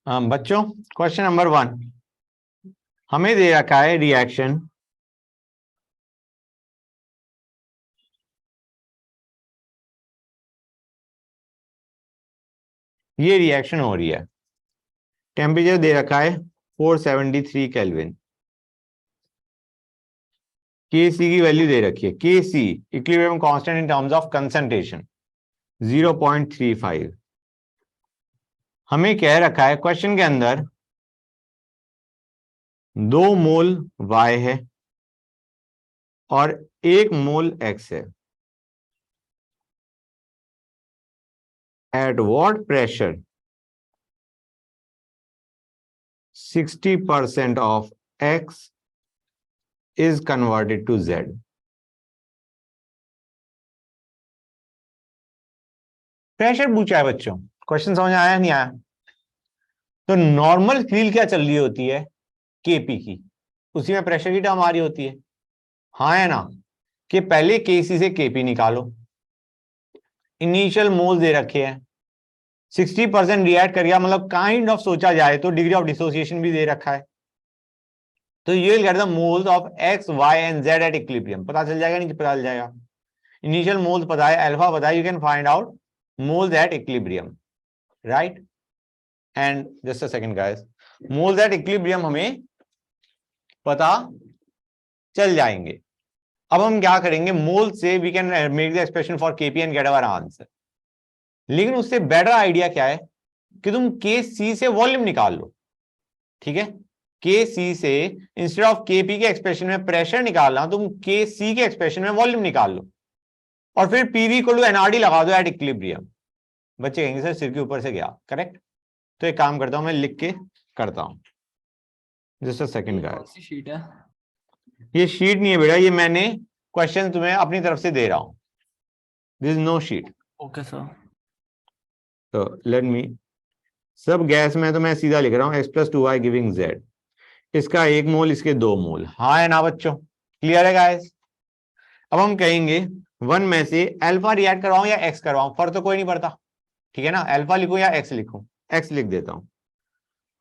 बच्चों, question number 1 हमें दे रखा है रिएक्शन ये रिएक्शन हो रही है, टेम्परेचर दे रखा है 473 केल्विन, के सी की वैल्यू दे रखी है, K C equilibrium constant in terms of concentration 0.35। हमें कह रखा है क्वेश्चन के अंदर 2 मोल Y है और 1 मोल X है। At what pressure 60% of X is converted to Z। Pressure पूछा है बच्चों, क्वेश्चन समझ आया नहीं आया? तो नॉर्मल फील्ड क्या चल रही होती है? केपी की, उसी में प्रेशर की टर्म आ रही होती है। हाँ है ना? कि पहले केसी से केपी निकालो, इनिशियल मोल दे रखे हैं, 60% रिएक्ट कर गया, मतलब काइंड ऑफ सोचा जाए तो डिग्री ऑफ डिसोसिएशन भी दे रखा है। तो ये will get the moles of X Y and Z at equilibrium. पता चल जाएगा नहीं? पता चल जाएगा। इनिशियल मोल्स पता है, अल्फा पता है, you can find out moles at equilibrium, right? And just a second guys, moles at equilibrium हमें पता चल जाएंगे। अब हम क्या करेंगे, मोल से we can make the expression for KP and get our answer. लेकिन उससे बेटर आइडिया क्या है कि तुम के सी से वॉल्यूम निकाल लो, ठीक है? के सी से इंस्टेड ऑफ केपी के एक्सप्रेशन में प्रेशर निकालना, तुम के सी के एक्सप्रेशन में वॉल्यूम निकाल लो और फिर पीवी इक्वल टू एनआरडी लगा दो एट इक्विलिब्रियम। बच्चे कहेंगे सर सिर के ऊपर से गया, करेक्ट? तो एक काम करता हूं, मैं लिख के करता हूं। Just a second guys, sheet है ये शीट नहीं है बेटा, ये मैंने क्वेश्चन तुम्हें अपनी तरफ से दे रहा हूं। This is no sheet. Okay sir. तो लेट मी, सब गैस में तो मैं सीधा लिख रहा हूं x + 2y गिविंग z। इसका 1 मोल, इसके 2 मोल। हाँ है ना बच्चों? क्लियर है गाइस? अब हम कहेंगे 1 में से अल्फा रिएक्ट करवाऊं या x करवाऊं, फर्क तो कोई नहीं पड़ता, ठीक है ना? अल्फा लिखूं या x लिखूं? x लिख देता हूं।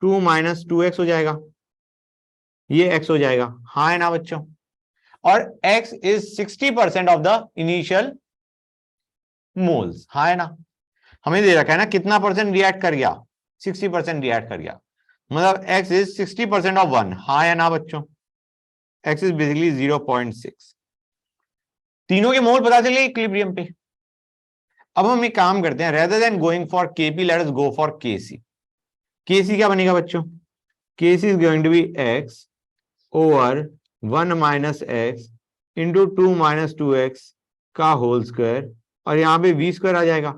2 - 2x हो जाएगा, ये x हो जाएगा। हाँ है ना बच्चों? और x is 60% of the initial moles. हाँ है ना? हमें दे रखा है ना कितना परसेंट रिएक्ट कर गया, 60% रिएक्ट कर गया, मतलब x इज 60% ऑफ 1। हाँ या ना बच्चों? x is basically 0.6। तीनों के मोल पता चले इक्विलिब्रियम पे। अब हम एक काम करते हैं, rather than going for KP let us go for KC. KC क्या बनेगा बच्चों? KC is going to be x over 1 - x into 2 - 2x का होल स्क्वायर, और यहां पे v² आ जाएगा।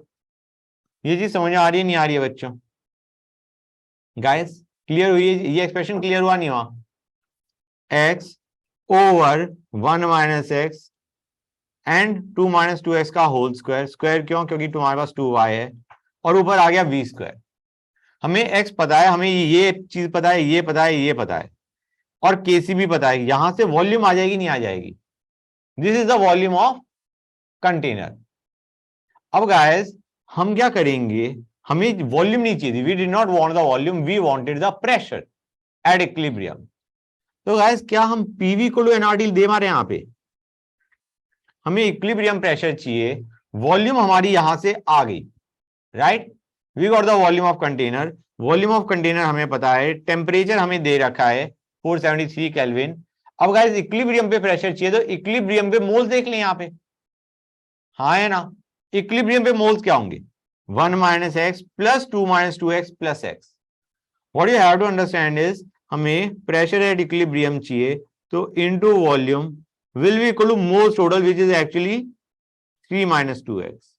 ये चीज समझ आ रही है नहीं आ रही है बच्चों? गाइस क्लियर हुई है? ये एक्सप्रेशन क्लियर हुआ नहीं हुआ? x over 1 - x and 2 - 2x का होल स्क्वायर। स्क्वायर क्यों? क्योंकि तुम्हारे पास 2y है, और ऊपर आ गया v²। हमें x पता है, हमें ये चीज पता है, ये पता है, ये पता है, और केसी भी पता है। यहां से वॉल्यूम आ जाएगी नहीं आ जाएगी? This is the volume of container. अब गाइस हम क्या करेंगे, हमें वॉल्यूम नहीं चाहिए, we did not want the volume, we wanted the pressure at equilibrium. तो गाइस क्या हम पीवी को एनआरटी दे मारे? यहां पे हमें इक्विलिब्रियम प्रेशर चाहिए, वॉल्यूम हमारी यहां से आ गई, right? We got the volume of container. Volume of container हमें पता है, टेम्परेचर हमें दे रखा है 473 केल्विन। अब गाइस इक्विलिब्रियम पे प्रेशर चाहिए, तो इक्विलिब्रियम पे मोल्स देख लें यहां पे। हाँ है ना? इक्विलिब्रियम पे मोल्स क्या होंगे? 1 - x plus 2 - 2x plus x। What you have to understand is, हमें प्रेशर एट इक्विलिब्रियम चाहिए, तो into volume will be equal to moles total which is actually 3 - 2x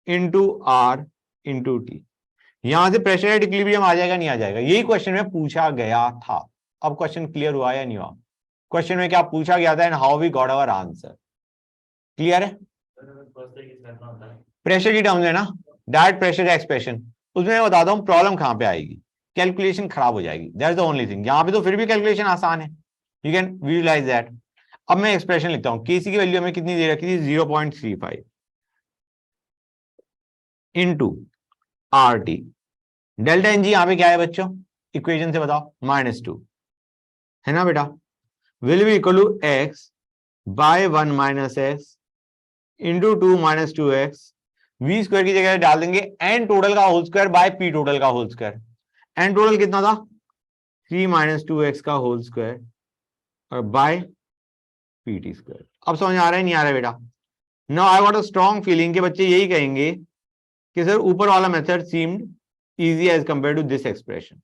into r into T. यहां से pressure at equilibrium आ जाएगा नहीं आ जाएगा? यही question में पूछा गया था। अब क्वेश्चन क्लियर हुआ या नहीं हुआ? क्वेश्चन में क्या पूछा गया था and how we got our answer? Clear है? प्रेशर की टर्म्स है ना, डायरेक्ट प्रेशर एक्सप्रेशन, उसमें मैं बताता हूं प्रॉब्लम कहां पे आएगी, कैलकुलेशन खराब हो जाएगी। That's the only thing. यहां पे तो फिर भी कैलकुलेशन आसान है, यू कैन विजुअलाइज दैट। अब मैं एक्सप्रेशन लिखता हूं, केसी की वैल्यू हमें कितनी दे रखी थी? 0.35 into R T delta N G यहाँ पे क्या है बच्चों, इक्वेशन से बताओ, -2 है ना बेटा, will be equal to X by 1 minus X into 2 minus 2x, V square की जगह डाल देंगे एन टोटल का whole square by P total का होल स्क्वायर। एन टोटल कितना था, 3 माइनस 2x का होल स्क्वायर और बाय पी टी स्क्वायर। अब समझ आ रहा है नहीं आ रहा है बेटा? Now I got a strong feeling कि बच्चे यही कहेंगे कि सर ऊपर वाला method seemed easy as compared to this expression.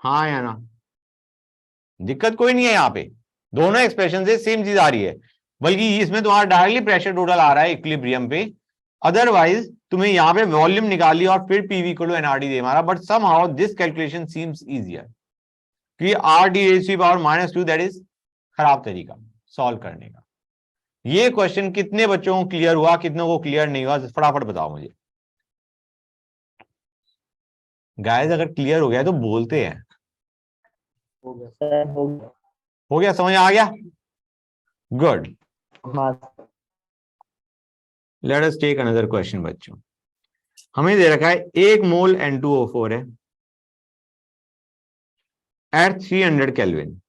हाँ या ना? दिक्कत कोई नहीं है यहाँ पे, दोनों एक्सप्रेशन से सेम चीज आ रही है, बल्कि इसमें तुम्हारा डायरेक्टली प्रेशर टोटल आ रहा है इक्विलिब्रियम पे, अदरवाइज तुम्हें यहाँ पे वॉल्यूम निकाली और फिर पीवी इक्वल टू एनआरडी दे मारा, but somehow this calculation seems easier, कि R D raise to power -2 that is खराब तरीका सॉल्व करने का। ये क्वेश्चन कितने बच्चों को क्लियर हुआ, कितनों को क्लियर नहीं हुआ, फटाफट बताओ मुझे। गाइस अगर क्लियर हो गया तो बोलते हैं। हो गया सर, हो गया। हो गया, समझ आ गया? गुड। हाँ let us take another question बच्चों। हमें दे रखा है 1 मोल N2O4 है at 300 kelvin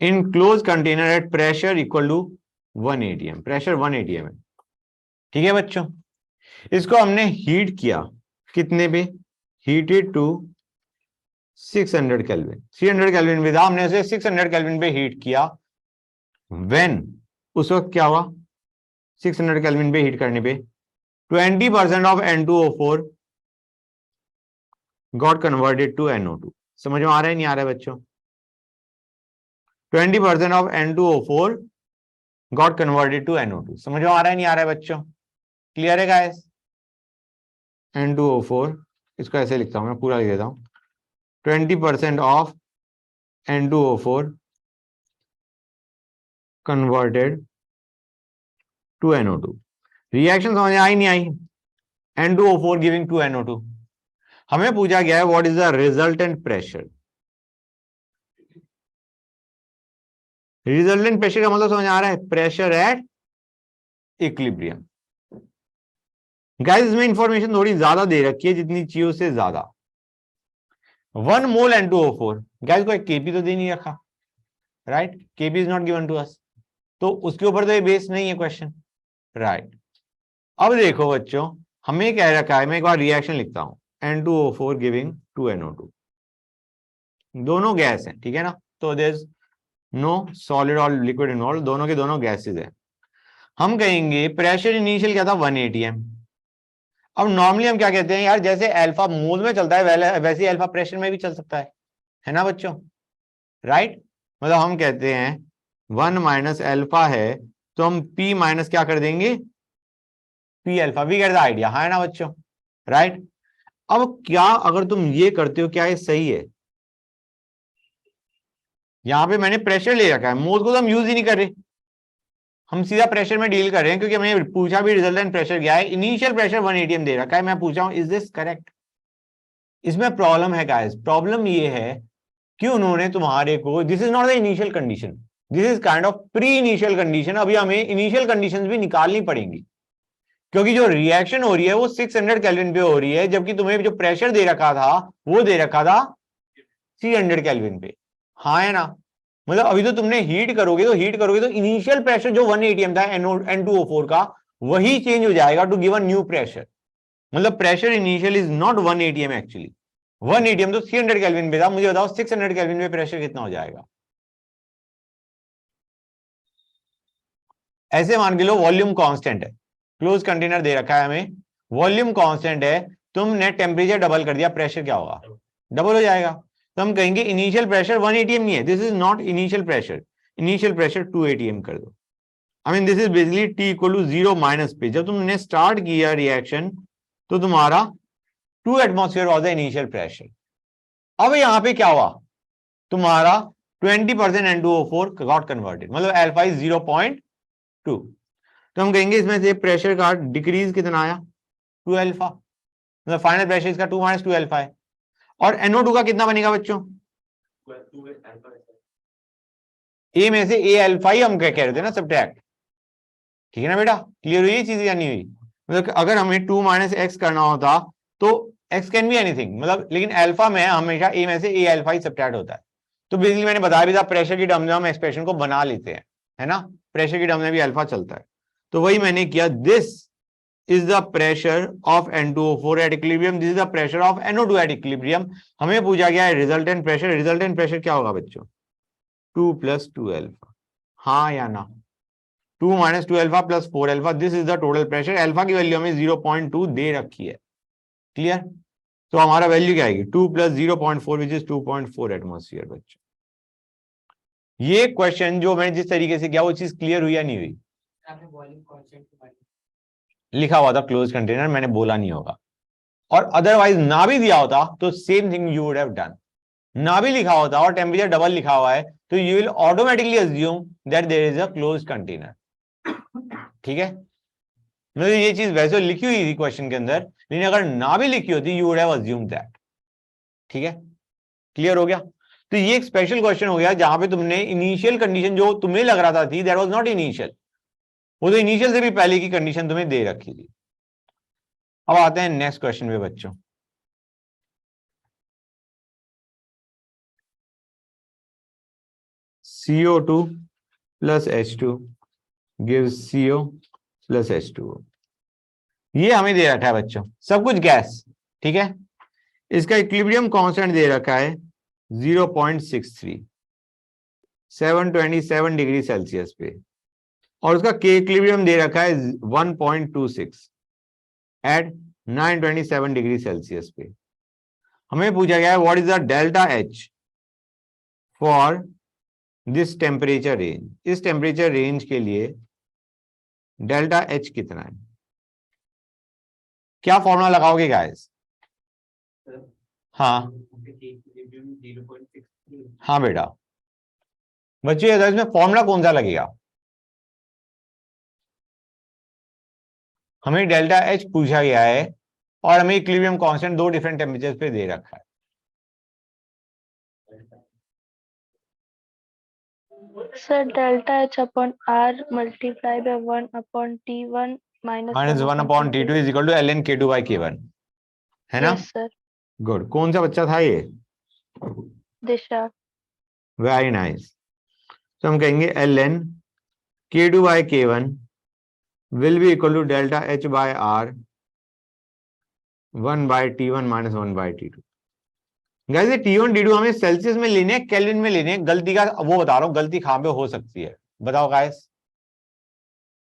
in closed container at pressure equal to 1 atm, pressure 1 atm है, ठीक है बच्चों। इसको हमने हीट किया, कितने पे, हीटेड टू 600 केल्विन, 300 केल्विन पे था, हमने उसे 600 केल्विन पे हीट किया। व्हेन, उस वक्त क्या हुआ, 600 केल्विन पे हीट करने पे 20% of N2O4 got converted to NO2। समझ में आ रहा है नहीं आ रहा है बच्चों? 20% of N2O4 got converted to NO2। समझ में आ रहा है नहीं आ रहा है बच्चों? क्लियर है गाइस? N2O4, इसको ऐसे लिखता हूं मैं, पूरा लिख देता हूं, 20% of N2O4 converted to NO2। Reaction समझ आई नहीं आई? N2O4 giving to NO2। हमें पूछा गया है what is the resultant pressure. Resultant pressure का मतलब समझ आ रहा है, प्रेशर एट इक्विलिब्रियम। गाइस इसमें इंफॉर्मेशन थोड़ी ज्यादा दे रखी है, जितनी चाहिए उससे ज्यादा। 1 मोल N2O4, गाइस को एक केपी तो दे नहीं रखा, right? KP is not given to us, तो उसके ऊपर तो ये बेस नहीं है क्वेश्चन, राइट? अब देखो बच्चों, हमें कह रखा है, मैं एक बार रिएक्शन लिखता हूं, N2O4 गिविंग टू NO2, दोनों गैस हैं, ठीक है ना, तो देयर इज नो सॉलिड और लिक्विड इन्वॉल्व, दोनों के दोनों गैसेज हैं। हम कहेंगे प्रेशर इनिशियल क्या था, 1 atm। अब नॉर्मली हम क्या कहते हैं यार, जैसे अल्फा मोल में चलता है वैसे अल्फा प्रेशर में भी चल सकता है ना बच्चों, राइट? मतलब हम कहते हैं 1 माइनस अल्फा है, तो हम P माइनस क्या कर देंगे, P alpha. We get the idea, हाँ है ना बच्चों, राइट? अब क्या अगर तुम ये करते हो, क्या ये सही है? यहां पे मैंने प्रेशर ले रखा है, मोल को तो हम यूज ही नहीं कर रहे, हम सीधा प्रेशर में डील कर रहे हैं, क्योंकि हमने पूछा भी रिजल्टेंट प्रेशर क्या है, इनिशियल प्रेशर 1 atm दे रखा है, मैं पूछा हूं इज दिस करेक्ट? इसमें प्रॉब्लम है गाइस, प्रॉब्लम ये है कि उन्होंने तुम्हारे को, this is not the initial condition, this is kind of pre initial condition. अभी हमें इनिशियल कंडीशंस भी निकालनी पड़ेंगी, क्योंकि जो रिएक्शन हो रही है वो 600 केल्विन पे हो रही है, जबकि तुम्हें जो प्रेशर दे रखा था वो दे रखा था 300 केल्विन पे, हाँ है ना? मतलब अभी तो तुमने हीट करोगे तो इनिशियल प्रेशर जो 1 atm था N2O4 का, वही चेंज हो जाएगा to give a new pressure. मतलब pressure initial is not 1 atm actually, 1 atm तो 300 केल्विन पे था। मुझे बताओ 600 केल्विन पे प्रेशर कितना हो जाएगा? ऐसे मान के लो वॉल्यूम कांस्टेंट है, क्लोज कंटेनर दे रखा है हमें, वॉल्यूम कांस्टेंट है, तुमने टेम्परेचर डबल कर दिया, प्रेशर क्या होगा, डबल हो जाएगा। तो हम कहेंगे इनिशियल प्रेशर 1 atm नहीं है, this is not initial pressure, initial pressure 2 atm कर दो। I mean this is basically T equal to 0 minus पे, जब तुमने स्टार्ट किया रिएक्शन तो तुम्हारा 2 atmosphere was the initial pressure. अब यहां पे क्या हुआ, तुम्हारा 20% N2O4 गॉट कन्वर्टेड, मतलब अल्फा इज 0.2, तो हम कहेंगे इसमें से प्रेशर का डिक्रीज कितना आया, 2 अल्फा, मतलब फाइनल प्रेशर इसका 2 माइनस 2 अल्फा है। और NO2 का कितना बनेगा बच्चों, ए में से ए अल्फा ही हम कह रहे थे ना, सब्ट्रैक्ट, ठीक है ना बेटा? क्लियर हुई ये चीज या नहीं हुई? मतलब अगर हमें 2 माइनस एक्स करना होता तो x कैन बी एनीथिंग, मतलब लेकिन अल्फा में हमेशा a में से a अल्फा ही सब्ट्रैक्ट होता है। तो बेसिकली मैंने बताया भी था प्रेशर की टर्म में हम एक्सप्रेशन को बना लेते हैं, है ना, प्रेशर की टर्म में भी अल्फा चलता है। तो वही मैंने किया, this is the pressure of N2O4 at equilibrium, this is the pressure of NO2 at equilibrium. हमें पूछा गया है रिजल्टेंट प्रेशर। रिजल्टेंट प्रेशर क्या होगा बच्चों? 2 + 2 अल्फा, हाँ या ना? 2 - 2 alpha + 4 alpha, this is the total pressure. Alpha की वैल्यू हमें 0.2 दे रखी है, क्लियर? तो हमारा वैल्यू क्या आएगी? 2 + 0.4 विच इज 2.4 एटमॉस्फेयर। बच्चों ये क्वेश्चन जो मैंने जिस तरीके से किया वो चीज क्लियर हुई या नहीं हुई? लिखा हुआ था क्लोज कंटेनर, मैंने बोला नहीं होगा। और अदरवाइज ना भी दिया होता तो same thing you would have done. ना भी लिखा होता और टेम्परेचर डबल लिखा हुआ है तो you will automatically assume that there is a closed container, ठीक है? मतलब ये चीज वैसे लिखी हुई थी क्वेश्चन के अंदर, लेकिन अगर ना भी लिखी होती you would have assumed that, ठीक है? क्लियर हो गया? तो ये एक स्पेशल क्वेश्चन हो गया जहां पे तुमने इनिशियल कंडीशन जो तुम्हें लग रहा था थी दैट वाज नॉट इनिशियल, वो तो इनिशियल से भी पहले की कंडीशन तुम्हें दे रखी थी। अब आते हैं नेक्स्ट क्वेश्चन पे बच्चों। CO2 + H2 gives CO + H2O। ये हमें दे रखा है बच्चों, सब कुछ गैस, ठीक है? इसका इक्विलिब्रियम कांस्टेंट दे रखा है 0.63, 727 डिग्री सेल्सियस पे, और उसका के इक्विलिब्रियम दे रखा है 1.26 एट 927 डिग्री सेल्सियस पे। हमें पूछा गया है what is the delta H for this temperature range. इस टेम्परेचर रेंज के लिए डेल्टा एच कितना है? क्या फॉर्मूला लगाओगे गाइस? हाँ हाँ बेटा, बच्चों इसमें फॉर्मूला कौन सा लगेगा? हमें डेल्टा एच पूछा गया है और हमें इक्विलिब्रियम कांस्टेंट दो डिफरेंट टेम्परेचर पे दे रखा है। Sir, delta H upon R multiplied by 1 upon T1 minus -1 1 upon upon T2. T2 is equal to ln K2/K1, है ना? Yes, sir. गुड। कौन सा बच्चा था ये? Disha. Very nice. तो हम कहेंगे ln K2/K1 will be equal to delta H by R 1/T1 - 1/T2। Guys ये T1 T2 हमें सेल्सियस में लेने हैं, केल्विन में लेने हैं। गलती का वो बता रहा हूं, गलती कहां पे हो सकती है बताओ guys?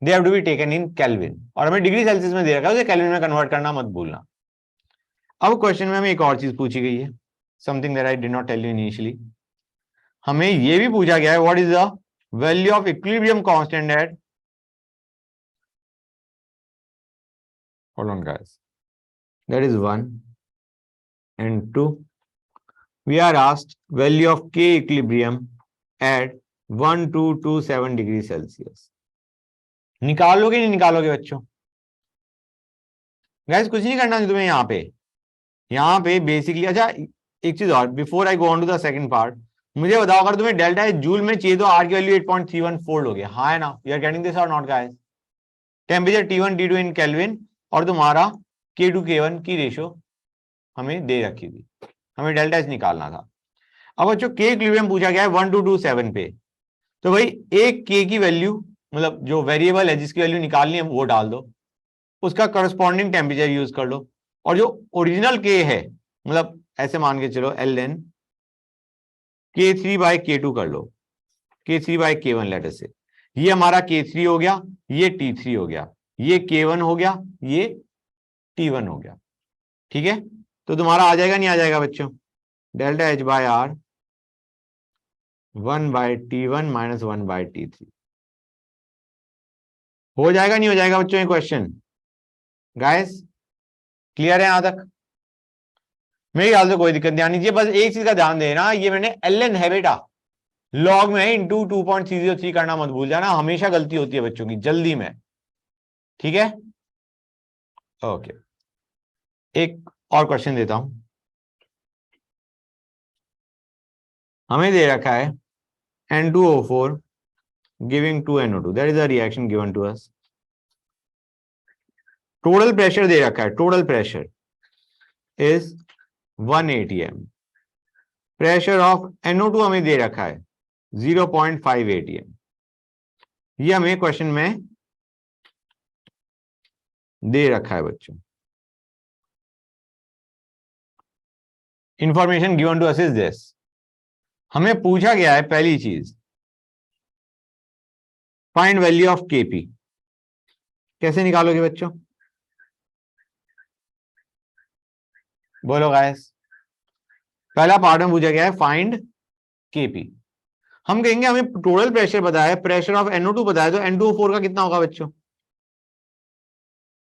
They have to be taken in kelvin, और हमें डिग्री सेल्सियस में दे रखा है, उसे केल्विन में कन्वर्ट करना मत भूलना। अब क्वेश्चन में हमें एक और चीज पूछी गई है, something that I did not tell you initially. हमें यह भी पूछा गया है what is the value of equilibrium constant at, hold on guys, that is 1 and 2. We are asked value of K equilibrium at 1227 degree Celsius. निकालोगे नहीं निकालोगे बच्चों? गैस कुछ नहीं करना तुम्हें यहाँ पे बेसिकली। अच्छा एक चीज और, before I go on to the second part, मुझे बताओ अगर तुम्हें डेल्टा एच जूल में चाहिए तो आर की वैल्यू 8.31 फोल्ड हो गया, हाँ है ना? यू आर गेटिंग दिस और not guys? Temperature T1 T2 in kelvin और तुम्हारा K2 K1 की रेशो हमें दे रखी थी, हमें डेल्टा एच निकालना था। अब बच्चों के इक्विलिब्रियम पूछा गया है 1227 पे, तो भाई एक के की वैल्यू, मतलब जो वेरिएबल है जिसकी वैल्यू निकालनी है वो डाल दो, उसका करस्पॉन्डिंग टेम्परेचर यूज कर लो, और जो ओरिजिनल के है मतलब ऐसे मान के चलो ln K3/K2 कर लो, K3/K1 लेटर से। ये हमारा K3 हो गया, ये T3 हो गया, ये K1 हो गया, ये T1 हो गया, ठीक है? तो तुम्हारा आ जाएगा नहीं आ जाएगा बच्चों? Delta H by R 1/T1 - 1/T3 हो जाएगा नहीं हो जाएगा बच्चों ये क्वेश्चन? गाइस क्लियर है यहां तक? मेरे ख्याल से कोई दिक्कत नहीं आनी चाहिए। बस एक चीज का ध्यान देना, ये मैंने ln है बेटा, लॉग में इंटू 2.303 करना मत भूल जाना, हमेशा गलती होती है बच्चों की जल्दी में, ठीक है? ओके, एक और क्वेश्चन देता हूं। हमें दे रखा है N2O4 giving 2NO2, that is a reaction given to us. Total pressure दे रखा है, total pressure is 1 atm, pressure of NO2 हमें दे रखा है 0.5 atm। ये हमें क्वेश्चन में दे रखा है बच्चों। Information given to us is this. हमें पूछा गया है पहली चीज, फाइंड वैल्यू ऑफ केपी। कैसे निकालोगे बच्चों, बोलो गाइस। पहला पार्ट में पूछा गया है फाइंड केपी। हम कहेंगे हमें टोटल प्रेशर पता है, प्रेशर ऑफ NO2 पता है, तो N2O4 का कितना होगा बच्चों,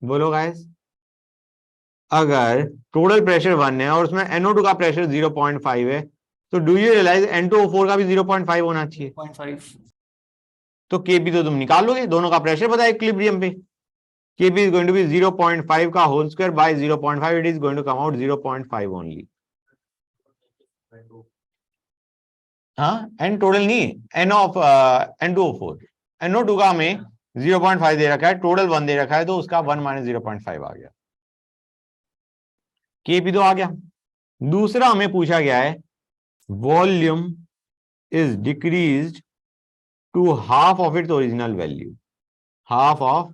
बोलो गाइस। अगर टोटल प्रेशर 1 है और उसमें NO2 का प्रेशर 0.5 है, तो डू यू रियलाइज N2O4 का भी 0.5 होना चाहिए। 0.5। तो केपी तो तुम निकाल लोगे, दोनों का प्रेशर पता है इक्विलिब्रियम पे। KP is going to be 0.5 का whole square by 0.5, it is going to come out 0.5 only. हाँ, एन टोटल नहीं, एन ऑफ N2O4, NO2 का हमें 0.5 दे रखा है, टोटल 1 दे रखा है, तो उसका 1 माइनस 0.5 आ गया। केपी तो आ गया। दूसरा हमें पूछा गया है volume is decreased to half of its original value, half of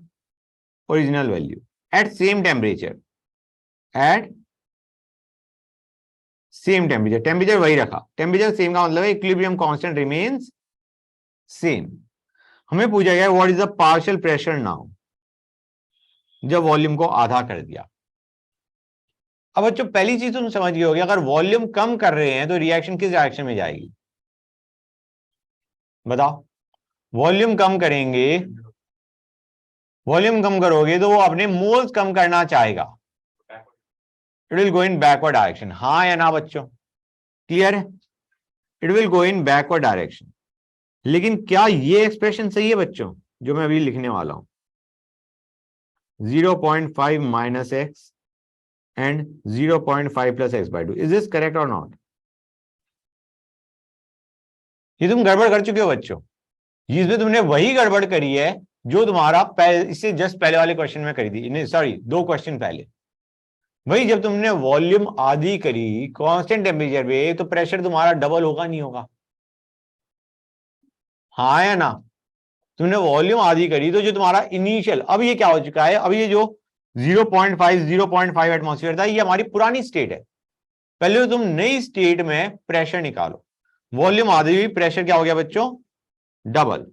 original value at same temperature, at same temperature. Temperature वही रखा, टेम्परेचर सेम का मतलब है इक्विलिब्रियम कांस्टेंट रिमेन्स सेम। हमें पूछा गया what is the partial pressure now, जब volume को आधा कर दिया। अब बच्चों पहली चीज तुम समझ गए होगे, अगर वॉल्यूम कम कर रहे हैं तो रिएक्शन किस डायरेक्शन में जाएगी, बताओ। वॉल्यूम कम करेंगे, वॉल्यूम कम करोगे तो वो अपने मोल्स कम करना चाहेगा, it will go in backward direction. हाँ या ना बच्चों, क्लियर है, it will go in backward direction. लेकिन क्या ये एक्सप्रेशन सही है बच्चों जो मैं अभी लिखने वाला हूं, 0.5 minus x and 0.5 plus x by 2, is this correct और नॉट। ये तुम गड़बड़ कर चुके हो बच्चों, इसमें तुमने वही गड़बड़ करी है जो तुम्हारा इससे जस्ट पहले वाले क्वेश्चन में करी थी, सॉरी 2 क्वेश्चन पहले। वही जब तुमने वॉल्यूम आधी करी कांस्टेंट टेम्परेचर पे, तो प्रेशर तुम्हारा डबल होगा नहीं होगा, हाँ या ना। तुमने वॉल्यूम आधी करी तो जो तुम्हारा इनिशियल, अब ये क्या हो चुका है, अब ये जो 0.5 एटमॉस्फेयर था, ये हमारी पुरानी स्टेट है। पहले तो तुम नई स्टेट में प्रेशर निकालो, वॉल्यूम आधी हुई, प्रेशर क्या हो गया बच्चों, डबल।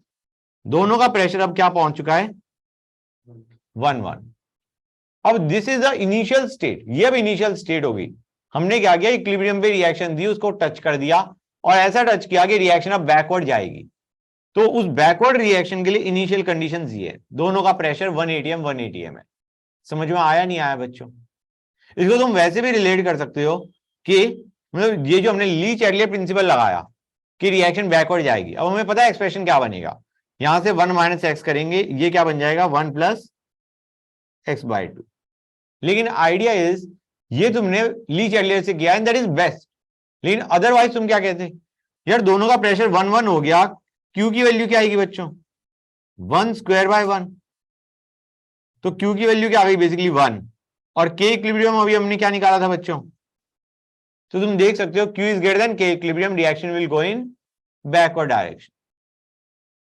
दोनों का प्रेशर अब क्या पहुंच चुका है, 1 अब this is the initial state, ये अब इनिशियल स्टेट होगी। हमने क्या किया, इक्विलिब्रियम पे रिएक्शन दी, उसको टच कर दिया और ऐसा टच किया कि रिएक्शन अब बैकवर्ड जाएगी। तो उस बैकवर्ड रिएक्शन के लिए इनिशियल कंडीशंस ये है, दोनों का प्रेशर 1 atm है। समझ में आया नहीं आया बच्चों। इसको तुम वैसे भी रिलेट कर सकते हो कि मतलब ये जो हमने ली चैडलर प्रिंसिपल लगाया कि रिएक्शन बैकवर्ड जाएगी, अब हमें पता है एक्सप्रेशन क्या बनेगा, यहां से 1 माइनस एक्स करेंगे, ये क्या बन जाएगा 1 प्लस एक्स बाई 2। लेकिन आइडिया इज ये तुमने ली चैडलर से किया एंड दैट इज बेस्ट। लेकिन अदरवाइज तुम क्या कहते यार, दोनों का प्रेशर 1 हो गया, क्यू की वैल्यू क्या आएगी बच्चों, 1 स्क्वायर बाय 1। तो क्यू की वैल्यू क्या आ गई, बेसिकली 1, और के इक्विलिब्रियम अभी हमने क्या निकाला था बच्चों। तो तुम देख सकते हो क्यू इज ग्रेटर देन के equilibrium, reaction will go in backward direction,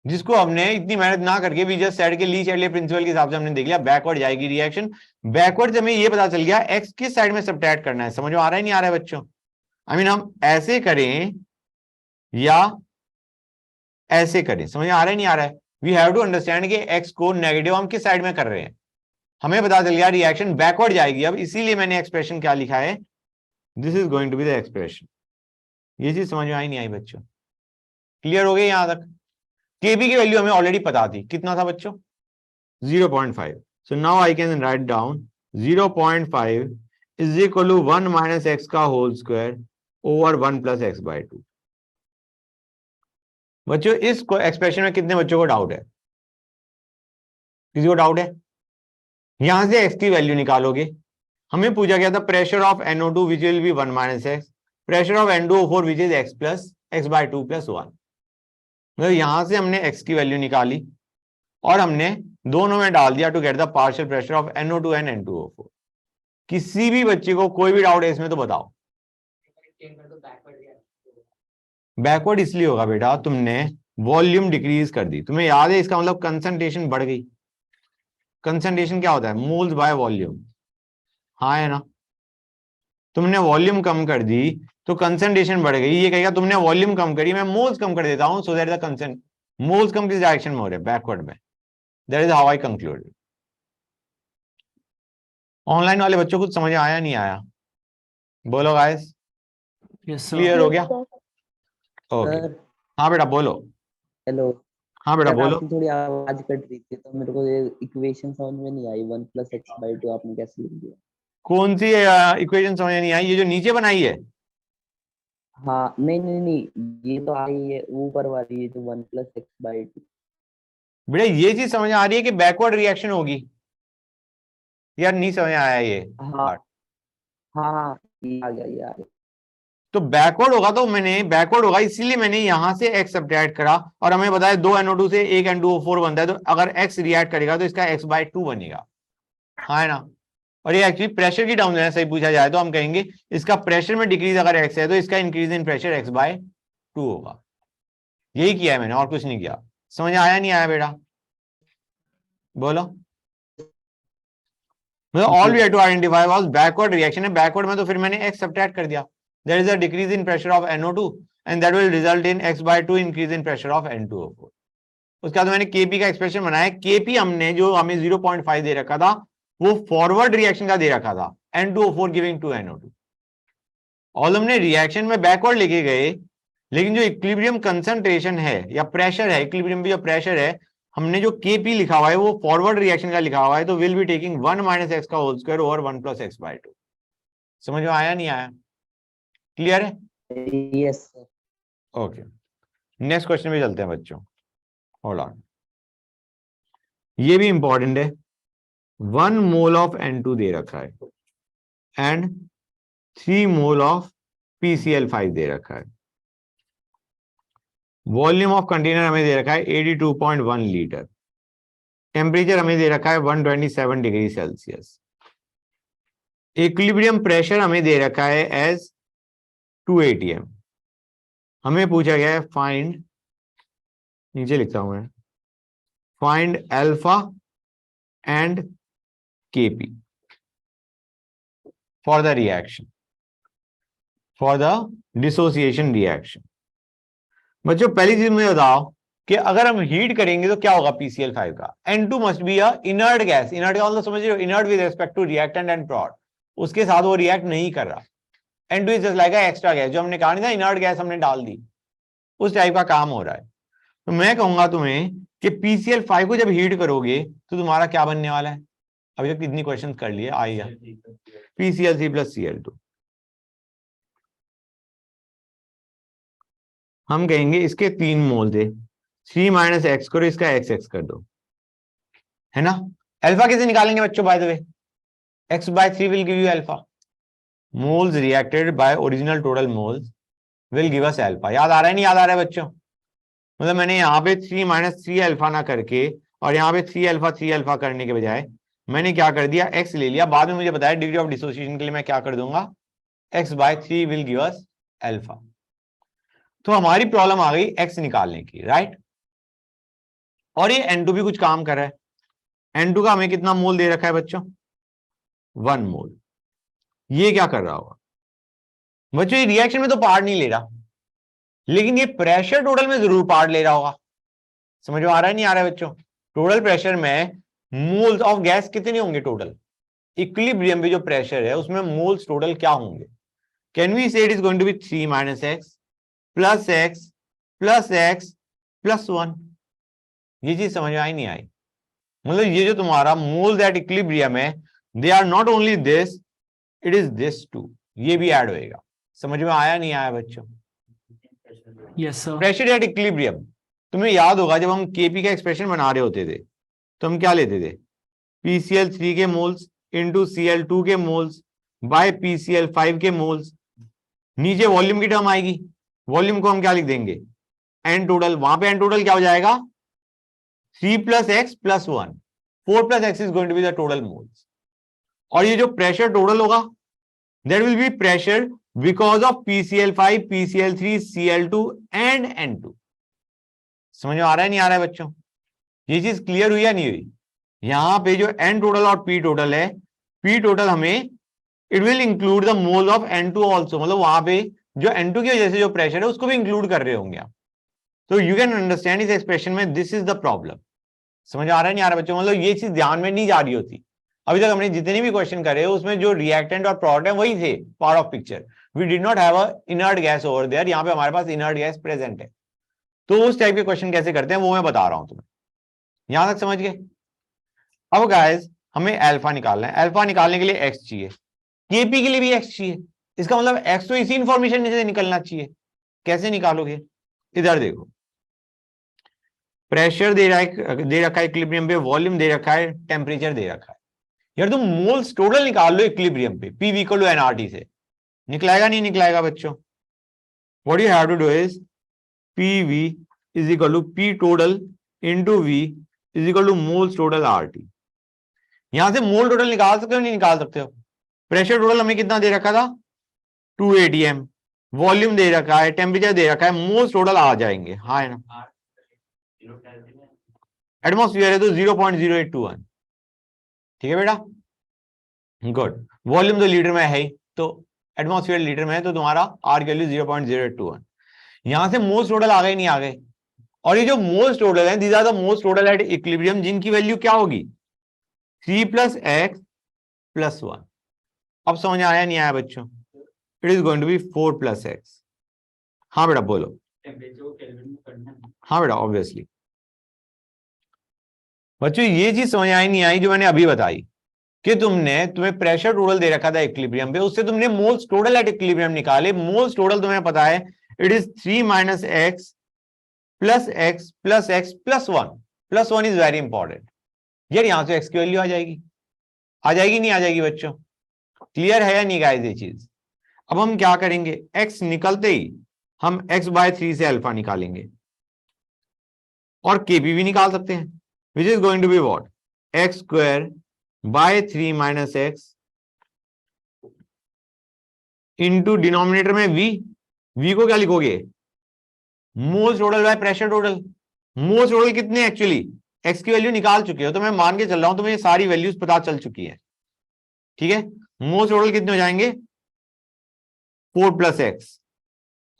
जिसको हमने इतनी मेहनत ना करके भी जस्ट सेड के ली चैडलर प्रिंसिपल के हिसाब से हमने देख लिया, बैकवर्ड जाएगी रिएक्शन। बैकवर्ड से हमें ये पता चल गया एक्स किस साइड में सब्ट्रैक्ट करना है। समझ में आ रहा है नहीं आ रहा है बच्चों, आई मीन हम ऐसे करें या ऐसे करें, समझ में आ रहा है नहीं आ रहा है। वी हैव टू अंडरस्टैंड कि एक्स को नेगेटिव हम किस साइड में कर रहे हैं, हमें पता चल गया रिएक्शन बैकवर्ड जाएगी। अब इसीलिए मैंने एक्सप्रेशन क्या लिखा है, this is going to be the expression. ये चीज समझ में आई नहीं आई बच्चों, क्लियर हो गई यहां तक। केबी की वैल्यू हमें ऑलरेडी पता थी, कितना था बच्चों 0.5। So now I can write down 0.5 is equal to 1 minus x का whole square over 1 plus x by 2। बच्चों इस एक्सप्रेशन में कितने बच्चों को डाउट है, किसी को डाउट है। यहां से एक्स की वैल्यू निकालोगे, हमें पूछा गया था pressure of NO2 which will be 1 minus x, pressure of N2O4 which is x plus x by 2 plus 1। मतलब यहां से हमने एक्स की वैल्यू निकाली, और हमने दोनों में डाल दिया to get the partial pressure of NO2 and N2O4। किसी भी बच्चे को कोई भी डाउट है इसमें तो बताओ। बैकवर्ड इसलिए होगा बेटा, तुमने वॉल्यूम डिक्रीज कर दी। तुम्हें याद है इसका मतलब कंसंट्रेशन बढ़ गई। कंसंट्रेशन क्या होता है? Moles by volume. हाँ है ना? तुमने वॉल्यूम कम कर दी तो कंसंट्रेशन बढ़ गई। ये कहेगा तुमने वॉल्यूम कम करी, मैं मोल्स कम कर देता हूं, so that the consent moles कम किस डायरेक्शन में हो रहे हैं? बैकवर्ड में। That is how I conclude. Online वाले बच्चों को समझ आया नहीं आया? बोलो गाइस, यस क्लियर सर। हो गया? ओके। सर हाँ बेटा बोलो। हेलो हाँ बेटा सर, बोलो। आपकी थोड़ी आवाज कट रही थी तो मेरे को ये इक्वेशन समझ में नहीं आई। 1 + x/2 आपने कैसे लिख दिया? कौन सी इक्वेशन समझ नहीं आई? ये जो नीचे बनाई है? हाँ नहीं नहीं नहीं, ये तो आ रही है ऊपर वाली, ये जो 1 + x/2। बेटा ये चीज समझ आ रही है कि बैकवर्ड रिएक्शन होगी? यार नहीं समझ आया ये हाँ part? हाँ हाँ, ये आ गया, ये आ गया। तो बैकवर्ड होगा तो मैंने बैकवर्ड होगा इसीलिए मैंने यहां से x सब्ट्रैक्ट करा, और हमें बताया 2 NO2 से 1 N2O4 बनता है, तो अगर x रिएक्ट करेगा तो इसका x/2 बनेगा। हाँ है ना? और ये एक्चुअली प्रेशर की टर्म्स में सही पूछा जाए तो हम कहेंगे इसका प्रेशर में डिक्रीज अगर x है तो इसका इंक्रीज इन प्रेशर x/2 होगा। यही किया है मैंने, और कुछ नहीं किया। समझ आया नहीं आया बेटा? बोलो। मतलब all we have to identify was backward reaction है। बैकवर्ड में तो फिर मैंने x सब्ट्रैक्ट कर दिया। There is a decrease in pressure of NO2 and that will result in x/2 increase in pressure of N2O4। उसके बाद मैंने Kp का एक्सप्रेशन बनाया। Kp हमने जो हमें 0.5 दे रखा था वो फॉरवर्ड रिएक्शन का दे रखा था, N2O4 गिविंग टू NO2। और हमने रिएक्शन में बैकवर्ड लेके गए, लेकिन जो इक्विलिब्रियम कंसंट्रेशन है या प्रेशर है, इक्विलिब्रियम भी जो प्रेशर है, हमने जो Kp लिखा हुआ है वो फॉरवर्ड रिएक्शन का लिखा हुआ है, तो विल बी टेकिंग 1 - x का होल स्क्वायर ओवर 1 + x/2। समझ में आया नहीं आया? क्लियर है? Yes sir. Okay, next question पे चलते हैं बच्चों। होल्ड ऑन, ये भी इंपॉर्टेंट है। 1 मोल ऑफ N2 दे रखा है एंड 3 मोल ऑफ PCl5 दे रखा है। वॉल्यूम ऑफ कंटेनर हमें दे रखा है 82.1 लीटर। टेम्परेचर हमें दे रखा है 127 डिग्री सेल्सियस। इक्विलिब्रियम प्रेशर हमें दे रखा है एज 2 atm। हमें पूछा गया है फाइंड, नीचे लिखता हूं मैं, find alpha and Kp for the reaction, for the dissociation reaction. बच्चों पहली चीज मुझे बताओ कि अगर हम हीट करेंगे तो क्या होगा PCl5 का? N2 must be a inert gas. Inert का मतलब समझ रहे हो? Inert with respect to reactant and product. उसके साथ वो रिएक्ट नहीं कर रहा। N2 is just like extra gas, जो हमने कहा नहीं था इनर्ट गैस हमने डाल दी, उस टाइप का काम हो रहा है। तो मैं कहूंगा तुम्हें कि PCl5 को जब हीट करोगे तो तुम्हारा क्या बनने वाला है? अभी तक कितनी क्वेश्चन कर लिए आइए। PCl3 + Cl2। हम कहेंगे इसके 3 मोल थे, 3 - x करो, इसका x कर दो, है ना? अल्फा कैसे निकालेंगे बच्चों? By the way x/3 will give you alpha. Moles reacted by original total moles will give us alpha. याद आ रहा है नहीं याद आ रहा है बच्चों? मतलब मैंने यहाँ पे 3 - 3 अल्फा ना करके और यहाँ पे 3 अल्फा करने के बजाय मैंने क्या कर दिया? x ले लिया। बाद में मुझे बताया डिग्री ऑफ डिसोसिएशन के लिए मैं क्या कर दूंगा? x/3 will give us alpha. तो हमारी प्रॉब्लम आ गई x निकालने की, राइट? और ये N2 भी कुछ काम कर रहा है। N2 का हमें कितना मोल दे रखा है बच्चों? 1 मोल। ये क्या कर रहा होगा बच्चों? ये रिएक्शन में तो पार्ट नहीं ले रहा, लेकिन ये प्रेशर टोटल में जरूर पार्ट ले रहा होगा। समझ में आ रहा है नहीं आ रहा है बच्चों? टोटल प्रेशर में मोल्स ऑफ गैस कितने होंगे टोटल? इक्विलिब्रियम में जो प्रेशर है उसमें मोल्स टोटल क्या होंगे? Can we say it is going to be 3 - x + x + x + 1। ये चीज समझ में आई नहीं आई? मतलब ये जो तुम्हारा मोल्स एट इक्विलिब्रियम है, they are not only this, it is this too. ये भी ऐड होएगा। समझ में आया नहीं आया बच्चों? Yes sir. Pressure at equilibrium, तुम्हें याद होगा जब हम Kp का एक्सप्रेशन बना रहे होते थे तो हम क्या लेते थे? PCl3 के मोल्स इंटू Cl2 के मोल्स बाय PCl5 के मोल्स। नीचे वॉल्यूम की टर्म आएगी, वॉल्यूम को हम क्या लिख देंगे? N total. वहां पे N टोटल क्या हो जाएगा? 3 plus x plus 1, 4 plus x is going to be the total moles. और ये जो प्रेशर टोटल होगा that will be pressure because of PCl5, PCl3, Cl2 and N2. समझ में आ रहा है नहीं आ रहा है बच्चों? ये चीज क्लियर हुई या नहीं हुई? यहां पे जो N टोटल और P टोटल है, P टोटल हमें it will include the mole of N2 also, मतलब वहां पे जो N2 की वजह से जो प्रेशर है उसको भी इंक्लूड कर रहे होंगे आप. तो यू कैन अंडरस्टैंड इस एक्सप्रेशन में दिस इज द प्रॉब्लम. समझ आ रहा है नहीं आ रहा बच्चों? मतलब ये चीज ध्यान में नहीं जा रही होती. अभी तक हमने जितने भी क्वेश्चन करे उसमें जो रिएक्टेंट और प्रोडक्ट है वही थे part of picture. We did not have a inert gas over there. यहाँ पे हमारे पास इनर्ट गैस प्रेजेंट है. तो उस टाइप के क्वेश्चन कैसे करते हैं वो मैं बता रहा हूं तुम्हें. यहां तक समझ गए? अब गाइस हमें अल्फा निकालना है. अल्फा निकालने के लिए एक्स चाहिए, केपी के लिए भी एक्स चाहिए. इसका मतलब एक्स तो इसी इंफॉर्मेशन से निकलना चाहिए. कैसे निकालोगे? इधर देखो, प्रेशर दे रखा है इक्विलिब्रियम पे, वॉल्यूम दे रखा है, टेम्परेचर दे रखा है. यार तुम मोल्स टोटल निकाल लो इक्विलिब्रियम पे, पी इक्वल टू एनआरटी से. निकलाएगा नहीं निकलाएगा बच्चों? What you have to do is P V is equal to P total into V is equal to moles total RT. यहां से मोल टोटल निकाल सकते हो नहीं निकाल सकते हो? प्रेशर टोटल हमें कितना दे रखा था? 2 atm. वॉल्यूम दे रखा है, टेम्परेचर दे रखा है, मोल्स टोटल आ जाएंगे. हाँ है ना? एटमॉस्फेयर है तो 0.0821. ठीक है बेटा, गुड. वॉल्यूम तो लीटर में है ही, तो एटमॉस्फेयर लीटर में है तो तुम्हारा आर की वैल्यू 0.0821. यहां से मोल्स टोटल आ गए नहीं आ गए? और ये जो मोल्स टोटल है these are the moles total at equilibrium, जिनकी वैल्यू क्या होगी? 3 plus x plus 1. अब समझ आया नहीं आया बच्चों? It is going to be 4 plus x. हाँ बेटा बोलो. हाँ बेटा ऑब्वियसली. बच्चों ये चीज समझ आई नहीं आई जो मैंने अभी बताई कि तुम्हें प्रेशर टोटल दे रखा था इक्विलिब्रियम पे, उससे तुमने मोल्स टोटल एट इक्विलिब्रियम निकाले. मोल्स टोटल तुम्हें पता है it is 3 minus x plus x plus x plus 1. Plus 1 is very important. यार यहां से x की वैल्यू आ जाएगी नहीं आ जाएगी बच्चों? क्लियर है या नहीं गाइस ये चीज? अब हम क्या करेंगे, x निकलते ही हम x/3 से अल्फा निकालेंगे और kp भी निकाल सकते हैं, which is going to be what? x²/3 minus x into denominator में v को क्या लिखोगे? Moles total by pressure total. Moles total कितने एक्चुअली? x की वैल्यू निकाल चुके हो तो मैं मान के चल रहा हूं तुम्हें ये सारी वैल्यूज पता चल चुकी है. ठीक है, मोल्स टोटल कितने हो जाएंगे? 4 plus x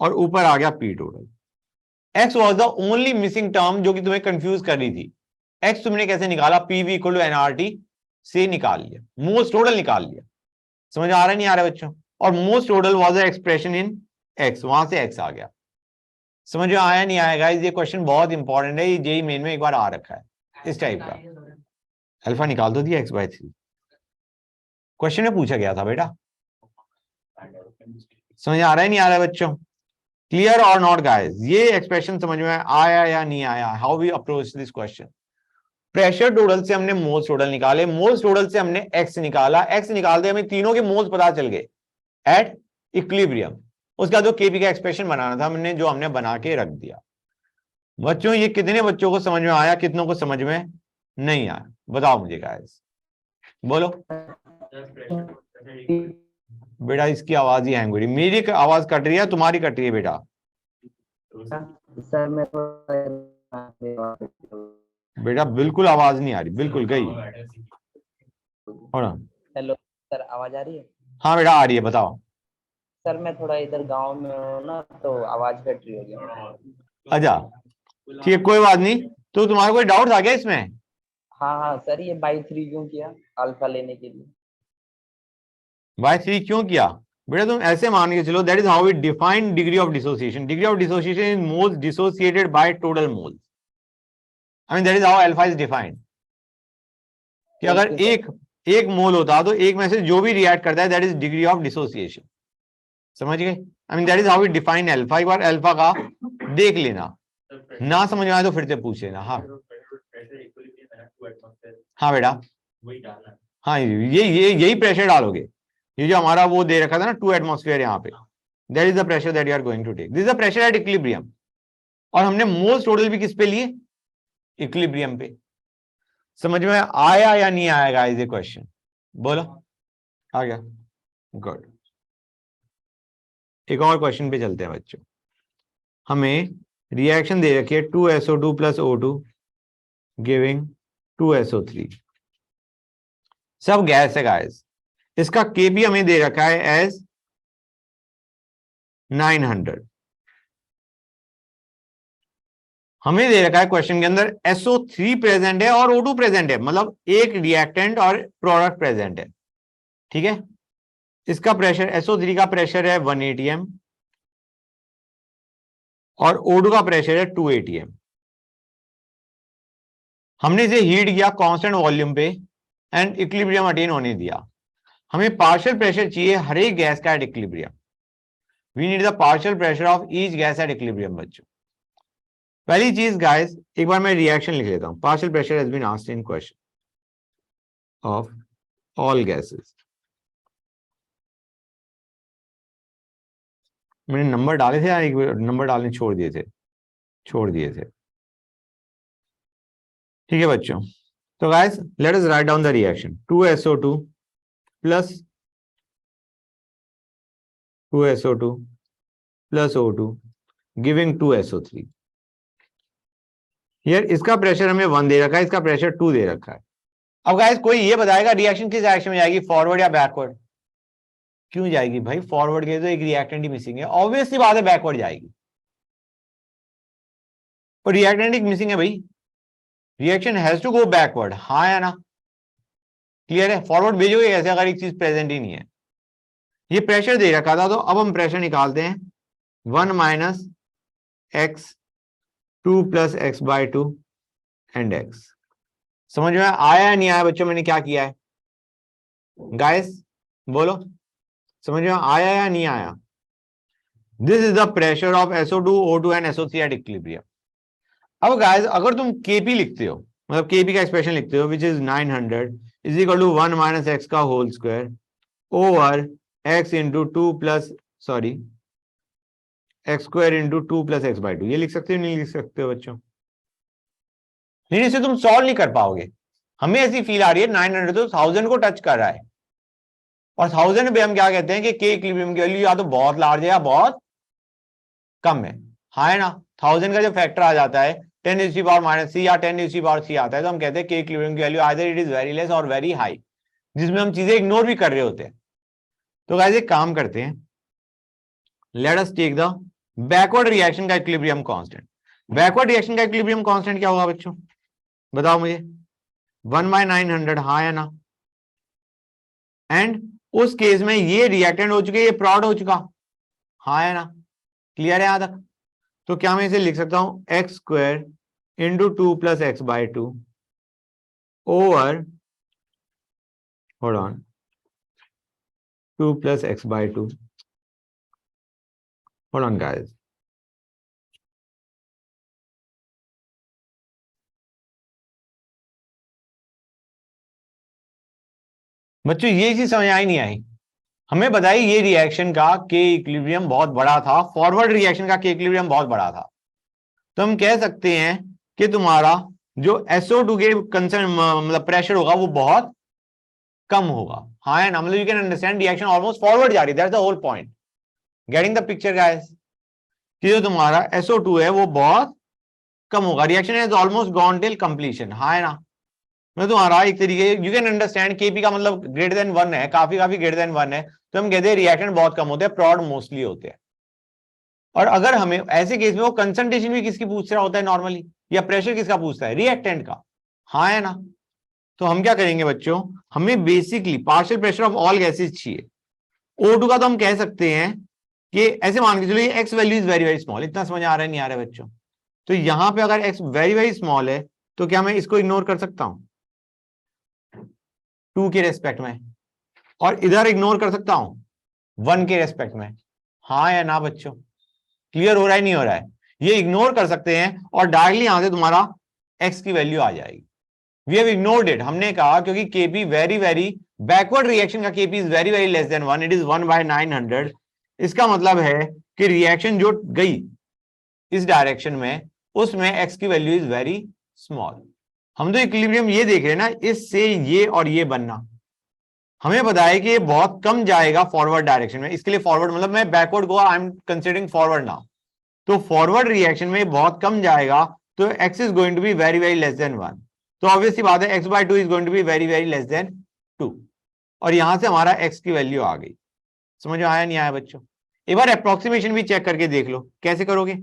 और ऊपर आ गया p total. x was the only missing term जो कि तुम्हें कंफ्यूज कर रही थी. x तुमने कैसे निकाला? pv इक्वल टू nRT से निकाल लिया, मोल्स टोटल निकाल लिया. समझ आ रहा है नहीं आ रहा है बच्चों? और moles total was the expression in x, वहां से x आ गया. समझ में आया नहीं आएगा? ये क्वेश्चन बहुत इंपॉर्टेंट है, ये जेईई मेन में एक बार आ रखा है इस टाइप का. अल्फा निकाल दो दिया x/3. क्वेश्चन में पूछा गया था बेटा. समझ आ रहा है नहीं आ रहा है बच्चों? क्लियर और नॉट गाइस? ये एक्सप्रेशन समझ में आया या नहीं आया? How we approach this question. Pressure total से हमने मोल्स टोटल निकाले, मोल्स टोटल से हमने x निकाला, x निकालते हमें तीनों के मोल्स पता चल गए एट इक्विलिब्रियम. उसके बाद जो केपी का एक्सप्रेशन बनाना था हमने जो हमने बना के रख दिया. बच्चों ये कितने बच्चों को समझ में आया, कितनों को समझ में नहीं आया? बताओ मुझे गाइस, बोलो. बेटा इसकी आवाज ही हैंग हो रही, मेरी आवाज कट रही है तुम्हारी कट रही है बेटा. सर मैं बेटा बिल्कुल आवाज नहीं आ रही, बिल्कुल गई. हेलो सर, आवाज आ रही है? हाँ बेटा आ रही है, बताओ. सर मैं थोड़ा इधर गांव में हूँ ना तो आवाज कट रही होगी. अच्छा ठीक है कोई बात नहीं. तो तुम्हारा कोई डाउट आ गया इसमें? हाँ सर, ये बाई 3 क्यों किया अल्फा लेने के लिए? बाई 3 क्यों किया? बेटा तुम ऐसे मान के चलो, that is how we define degree of dissociation. Degree of dissociation is moles dissociated by total moles. I mean that is how alpha is defined. कि अगर एक मोल होता तो एक में से जो भी रिएक्ट करता है that is degree of dissociation. समझ गए? I mean that is how we define alpha. एक बार अल्फा का देख लेना, ना समझ में आए तो फिर से पूछ लेना. हाँ हाँ बेटा, हाँ यही प्रेशर डालोगे. ये जो हमारा वो दे रखा था ना 2 एटमॉस्फेयर, यहाँ पे that is the pressure that you are going to take. This is the pressure at equilibrium. और हमने मोल्स टोटल भी किस पे लिए? इक्विलिब्रियम पे। समझ में आया या नहीं आया गाइस ये क्वेश्चन? बोलो, आ गया? गुड। एक और क्वेश्चन पे चलते हैं बच्चों। हमें रिएक्शन दे रखी है 2SO2 plus O2 giving 2SO3। सब गैस है गाइस। इसका केपी हमें दे रखा है एज 900। हमें दे रखा है क्वेश्चन के अंदर SO3 प्रेजेंट है और O2 प्रेजेंट है, मतलब एक रिएक्टेंट और प्रोडक्ट प्रेजेंट है। ठीक है, इसका प्रेशर SO3 का प्रेशर है 1 atm और O2 का प्रेशर है 2 atm। हमने इसे हीट किया कांस्टेंट वॉल्यूम पे एंड इक्विलिब्रियम अटेन होने दिया। हमें पार्शियल प्रेशर चाहिए हर एक गैस का at equilibrium. We need the partial pressure of each gas at equilibrium. बच्चों पहली चीज गाइस, एक बार मैं रिएक्शन लिख लेता हूं। Partial pressure has been asked in question of all gases. मैंने नंबर डाले थे या एक नंबर डालने छोड़ दिए थे? छोड़ दिए थे। ठीक है बच्चों, तो guys let us write down the reaction. 2SO2 plus 2SO2 plus O2 giving 2SO3। यार इसका प्रेशर हमें 1 दे रखा है, इसका प्रेशर 2 दे रखा है। अब गाइस कोई ये बताएगा रिएक्शन किस डायरेक्शन में जाएगी, फॉरवर्ड या बैकवर्ड? क्यों जाएगी भाई? फॉरवर्ड के तो एक रिएक्टेंट ही मिसिंग है, ऑब्वियसली बात है बैकवर्ड जाएगी। और रिएक्टेंट एक मिसिंग है भाई, reaction has to go backward, हाँ या ना? क्लियर है? फॉरवर्ड भेजोगे कैसे अगर एक चीज प्रेजेंट ही नहीं है? ये प्रेशर दे रखा था, तो अब हम प्रेशर निकालते हैं। 1 minus x 2 plus x by 2 and x. समझ में आया या नहीं आया बच्चों? मैंने क्या किया है गाइस, बोलो, समझ में आया या नहीं आया? This is the pressure of SO2 O2 and SO3 at equilibrium. अब गाइस अगर तुम केपी लिखते हो, मतलब केपी का एक्सप्रेशन लिखते हो which is 900 is equal to 1 minus x का whole square over x into 2 plus sorry x square into 2 plus x by 2, ये लिख सकते हो नहीं लिख सकते हो बच्चों? नहीं, इसे तुम सॉल्व नहीं कर पाओगे। हमें ऐसी फील आ रही है 900 तो 1000 को टच कर रहा है, और 1000 पे हम क्या कहते हैं कि के इक्विलिब्रियम की वैल्यू या तो बहुत लार्ज है या बहुत कम है, हाँ है ना? 1000 का जो फैक्टर आ जाता है 10⁻⁻c या 10⁻c आता है, तो हम कहते हैं के इक्विलिब्रियम की value either it is very less और वेरी हाई, जिसमें हम चीजें इग्नोर भी कर रहे होते हैं। तो गाइस एक काम करते हैं, let us take the backward reaction का इक्विलिब्रियम कांस्टेंट। बैकवर्ड रिएक्शन का इक्विलिब्रियम कांस्टेंट क्या होगा बच्चों, बताओ मुझे? 1/900, हाँ या ना? एंड उस केस में ये रिएक्टेंट हो चुके, ये प्रोडक्ट हो चुका, हाँ या ना? क्लियर है यहां तक? तो क्या मैं इसे लिख सकता हूं x square into 2 plus x by 2 over hold on 2 plus x by 2 hold on guys. बच्चों ये चीज समझ आई नहीं आई? हमें बताइए ये रिएक्शन का के इक्विलिब्रियम बहुत बड़ा था, फॉरवर्ड रिएक्शन का के इक्विलिब्रियम बहुत बड़ा था, तो हम कह सकते हैं कि तुम्हारा जो SO2 के कंसर्न मतलब प्रेशर होगा वो बहुत कम होगा, हाँ है ना? मतलब you can understand reaction almost forward जा रही है, that's the whole point. Getting the picture guys? कि जो तुम्हारा SO2 है वो बहुत कम होगा, reaction is almost gone till completion, हाँ है ना? मैं तुम्हारा एक तरीके यू कैन अंडरस्टैंड केपी का मतलब ग्रेटर देन 1 है, काफी ग्रेटर देन 1 है, तो हम कहते हैं रिएक्शन बहुत कम होते हैं, प्रोडक्ट मोस्टली होते हैं। और अगर हमें ऐसे केस में वो कंसंट्रेशन भी किसकी पूछ रहा होता है नॉर्मली, या प्रेशर किसका पूछता है? रिएक्टेंट का, हाँ है ना? तो हम क्या करेंगे बच्चों, हमें basically partial pressure of all gases चाहिए। O2 का तो हम कह सकते हैं कि ऐसे मान के चलिए x value is very very small. इतना समझ आ रहा है नहीं आ रहा है बच्चों? तो यहां पे अगर एक्स वेरी वेरी स्मॉल है तो क्या मैं इसको इग्नोर कर सकता हूं 2 के रेस्पेक्ट में, और इधर इग्नोर कर सकता हूं 1 के रेस्पेक्ट में, हाँ या ना बच्चों? क्लियर हो रहा है नहीं हो रहा है? ये इग्नोर कर सकते हैं और डायरेक्टली यहां से तुम्हारा एक्स की वैल्यू आ जाएगी। वी हैव इग्नोर्ड इट, हमने कहा क्योंकि KP very very backward reaction का KP is very very less than 1, it is 1/900। इसका मतलब है कि रिएक्शन जो गई इस डायरेक्शन में उसमें एक्स की वैल्यू इज वेरी स्मॉल। हम तो इक्विलिब्रियम ये देख रहे हैं ना, इससे ये और ये बनना, हमें पता है कि ये बहुत कम जाएगा फॉरवर्ड डायरेक्शन में, इसके लिए फॉरवर्ड मतलब मैं बैकवर्ड को I am considering forward now, तो फॉरवर्ड रिएक्शन में बहुत कम जाएगा, तो x is going to be very very less than 1, तो ऑब्वियसली बात है x/2 is going to be very very less than 2, और यहां से हमारा x की वैल्यू आ गई। समझ में आया नहीं आया बच्चों? एक बार अप्रोक्सीमेशन भी चेक करके देख लो, कैसे करोगे?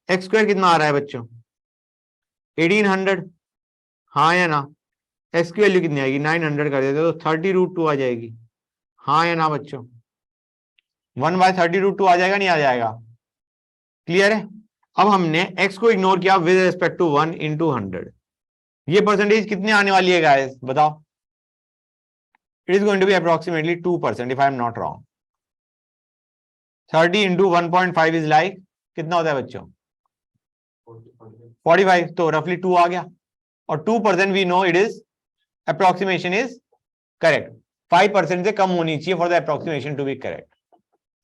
x² कितना आ रहा है बच्चों? 1800, हाँ या ना? x की वैल्यू कितनी आएगी? 900 कर देते तो 30√2 आ जाएगी, हाँ या ना बच्चों? 1/30√2 आ जाएगा, नहीं आ जाएगा? क्लियर है? अब हमने x को इग्नोर किया विद रिस्पेक्ट टू 1 into 100, ये परसेंटेज कितने आने वाली है गाइस बताओ? It is going to be approximately 2% if I am not wrong. 30 into 1.5 is like कितना होता है बच्चों? 45, तो रफली 2 आ गया, और 2% we know it is approximation is correct, 5% से कम होनी चाहिए for the approximation to be correct.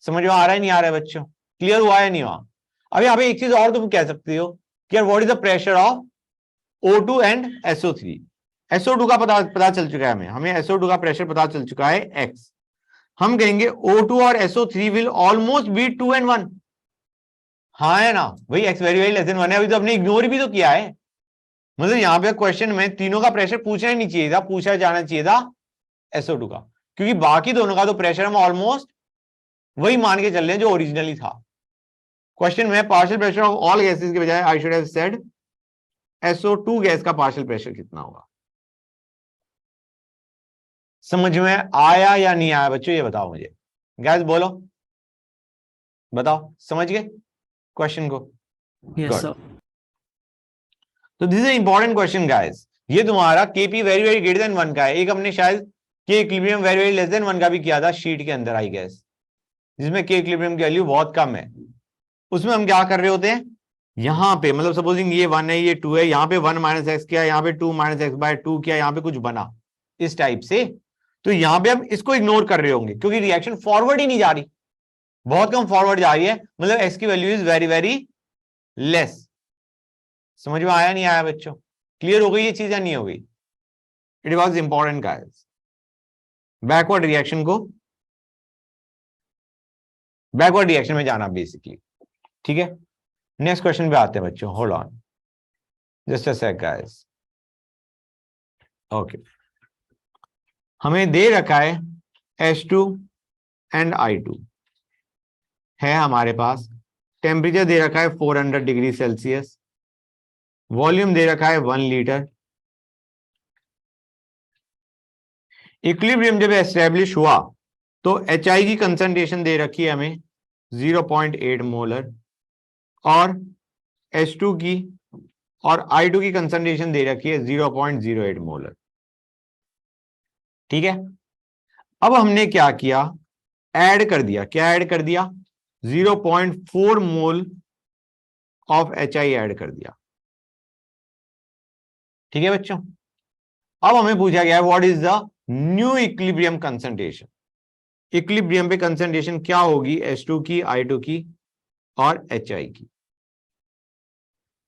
समझ में आ रहा है नहीं आ रहा है बच्चों? क्लियर हुआ है नहीं हुआ? अब यहाँ पे एक चीज और तुम कह सकती हो कि यार what is the pressure of O2 and SO3? SO2 का पता चल चुका है हमें SO2 का प्रेशर पता चल चुका है x। हम कहेंगे O2 और SO3 will almost B 2 and 1, हाँ है ना भाई? x very very less than 1 है, अभी तो हमने इग्नोर भी तो किया है, मतलब यहाँ पे क्वेश्चन में तीनों का प्रेशर पूछना ही नहीं चाहिए था, पूछा जाना चाहिए था SO2 का, क्योंकि बाकी दोनों का तो प्रेशर हम ऑलमोस्ट वही मान के चल रहे हैं जो ओरिजिनली था। क्वेश्चन में partial pressure of all gases के बजाय I should have said SO2 gas का पार्शियल प्रेशर कितना होगा। समझ में आया या नहीं आया बच्चों? ये बताओ मुझे, गैस बोलो, बताओ समझ गए क्वेश्चन को? Yes, Good. sir. तो this is important question guys, ये तुम्हारा KP very very greater than 1 का है। एक हमने शायद K equilibrium very very less than 1 का भी किया था शीट के अंदर आई गेस, जिसमें K इक्विलिब्रियम की वैल्यू बहुत कम है। उसमें हम क्या कर रहे होते हैं, यहां पे मतलब सपोजिंग ये 1 है ये 2 है, यहाँ पे 1 - x किया, यहाँ पे 2 - x/2 किया, यहाँ पे कुछ बना इस टाइप से, तो यहाँ पे हम इसको इग्नोर कर रहे होंगे क्योंकि रिएक्शन फॉरवर्ड ही नहीं जा रही, बहुत कम फॉरवर्ड जा रही है, मतलब x की value is very very less. समझ में आया नहीं आया बच्चों? क्लियर हो गई ये चीज या नहीं हो गई? It was important guys, backward reaction को बैकवर्ड रिएक्शन में जाना बेसिकली, ठीक है? नेक्स्ट क्वेश्चन पे आते हैं बच्चों, hold on just a sec guys. Okay, हमें दे रखा है H2 एंड I2 है हमारे पास, टेम्परेचर दे रखा है 400 डिग्री सेल्सियस, वॉल्यूम दे रखा है 1 लीटर। इक्विलिब्रियम जब एस्टेब्लिश हुआ तो HI की कंसंट्रेशन दे रखी है हमें 0.8 मोलर, और H2 की और I2 की कंसंट्रेशन दे रखी है 0.08 मोलर, ठीक है? अब हमने क्या किया, ऐड कर दिया, क्या ऐड कर दिया? 0.4 मोल ऑफ HI ऐड कर दिया, ठीक है बच्चों? अब हमें पूछा गया है what is the new equilibrium concentration. Equilibrium पे कंसंट्रेशन क्या होगी H2 की, I2 की और HI की।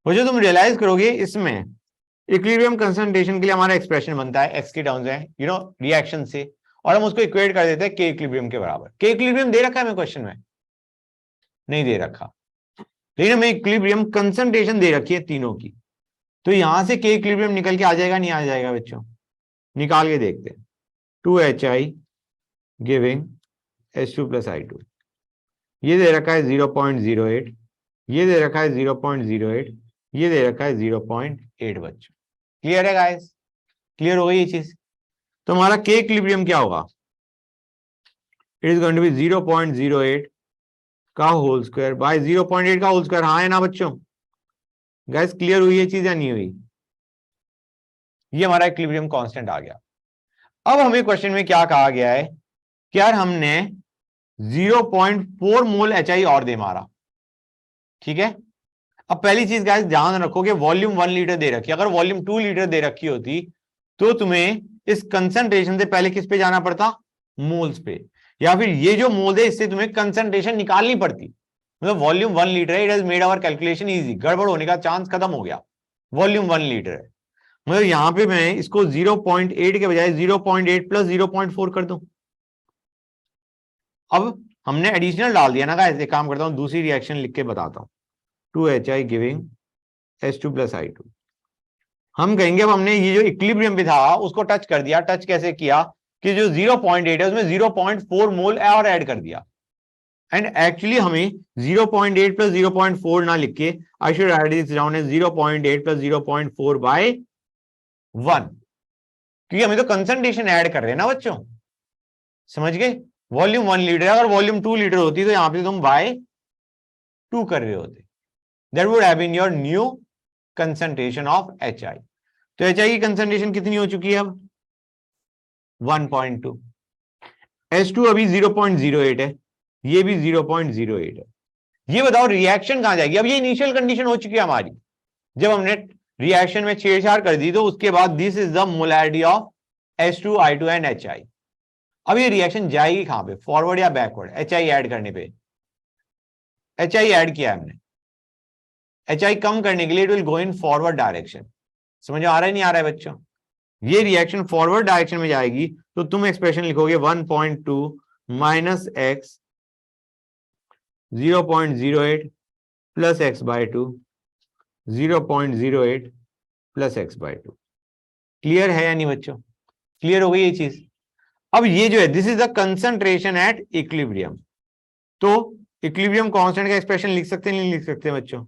वो जो तुम रियलाइज करोगे इसमें इक्विलिब्रियम कंसंट्रेशन के लिए हमारा एक्सप्रेशन बनता है x के टर्म्स में, यू नो रिएक्शन से, और हम उसको इक्वेट कर देते हैं K इक्विलिब्रियम के बराबर। K इक्विलिब्रियम दे रखा है हमें क्वेश्चन में? नहीं दे रखा, लेकिन हमें इक्विलिब्रियम कंसंट्रेशन दे रखी है तीनों की, तो यहां से K इक्विलिब्रियम निकल के आ जाएगा नहीं आ जाएगा बच्चों? निकाल के देखते हैं। 2HI गिविंग H2 + I2, ये दे रखा है 0.08, ये दे रखा है 0.08, ये दे रखा है 0.8 बच्चों। क्लियर है गाइस? क्लियर हो गई ये चीज? तो हमारा K इक्विलिब्रियम क्या होगा? It is going to be 0.08 का होल स्क्वायर बाय 0.8 का होल स्क्वायर, हाँ है ना बच्चों? गाइस क्लियर हुई ये चीज या नहीं हुई? ये हमारा इक्विलिब्रियम कांस्टेंट आ गया। अब हमें क्वेश्चन में क्या कहा गया है कि यार हमने 0.4 मोल HI और दे मारा, ठीक है? अब पहली चीज गाइस ध्यान रखोगे, वॉल्यूम 1 लीटर दे रखी है, अगर वॉल्यूम 2 लीटर दे रखी होती तो तुम्हें इस कंसंट्रेशन से पहले किस पे जाना पड़ता? मोल्स पे, या फिर ये जो मोल है इससे तुम्हें कंसंट्रेशन निकालनी पड़ती। मतलब वॉल्यूम 1 लीटर है, it has made our calculation easy, गड़बड़ होने का चांस खत्म हो गया। वॉल्यूम 1 लीटर है, मतलब यहां पे मैं इसको 0.8 के बजाय 0.8 प्लस 0.4 कर दूं। अब हमने एडिशनल डाल दिया ना गाइस, एक काम करता हूं दूसरी रिएक्शन लिख के बताता हूं। 2HI giving H2 plus I2। हम कहेंगे अब हमने ये जो इक्विलिब्रियम पे था उसको टच कर दिया। टच कैसे किया कि जो 0.8 है उसमें 0.4 मोल और ऐड कर दिया। एंड एक्चुअली हमें 0.8 प्लस 0.4 ना लिख के I should write this down as 0.8 plus 0.4 by 1, क्योंकि हमें तो कंसंट्रेशन ऐड कर रहे हैं ना बच्चों, समझ गए। वॉल्यूम 1 लीटर है, अगर वॉल्यूम 2 लीटर होती तो यहां पे तुम बाय 2 कर रहे होते। That would have been your new concentration of HI। तो HI की कंसंट्रेशन कितनी हो चुकी है अब 1.2। H2 अभी 0.08 है, ये भी 0.08 है। ये बताओ रिएक्शन कहां जाएगी। अब ये इनिशियल कंडीशन हो चुकी है हमारी, जब हमने रिएक्शन में छेड़छाड़ कर दी तो उसके बाद this is the molarity of H2, I2 and HI। अब ये रिएक्शन जाएगी कहां पे, फॉरवर्ड या बैकवर्ड। HI ऐड करने पे, HI ऐड किया हमने, HI कम करने के लिए it will go in forward direction. समझ आ रहा है नहीं आ रहा है बच्चों। ये रिएक्शन फॉरवर्ड डायरेक्शन में जाएगी तो तुम एक्सप्रेशन लिखोगे 1.2 minus x 0.08 plus x by 2 0.08 plus x by 2। Clear है या नहीं बच्चों, क्लियर हो गई ये चीज। अब ये जो है this is the concentration at equilibrium. तो इक्विलिब्रियम कांस्टेंट का एक्सप्रेशन लिख सकते नहीं लिख सकते बच्चों,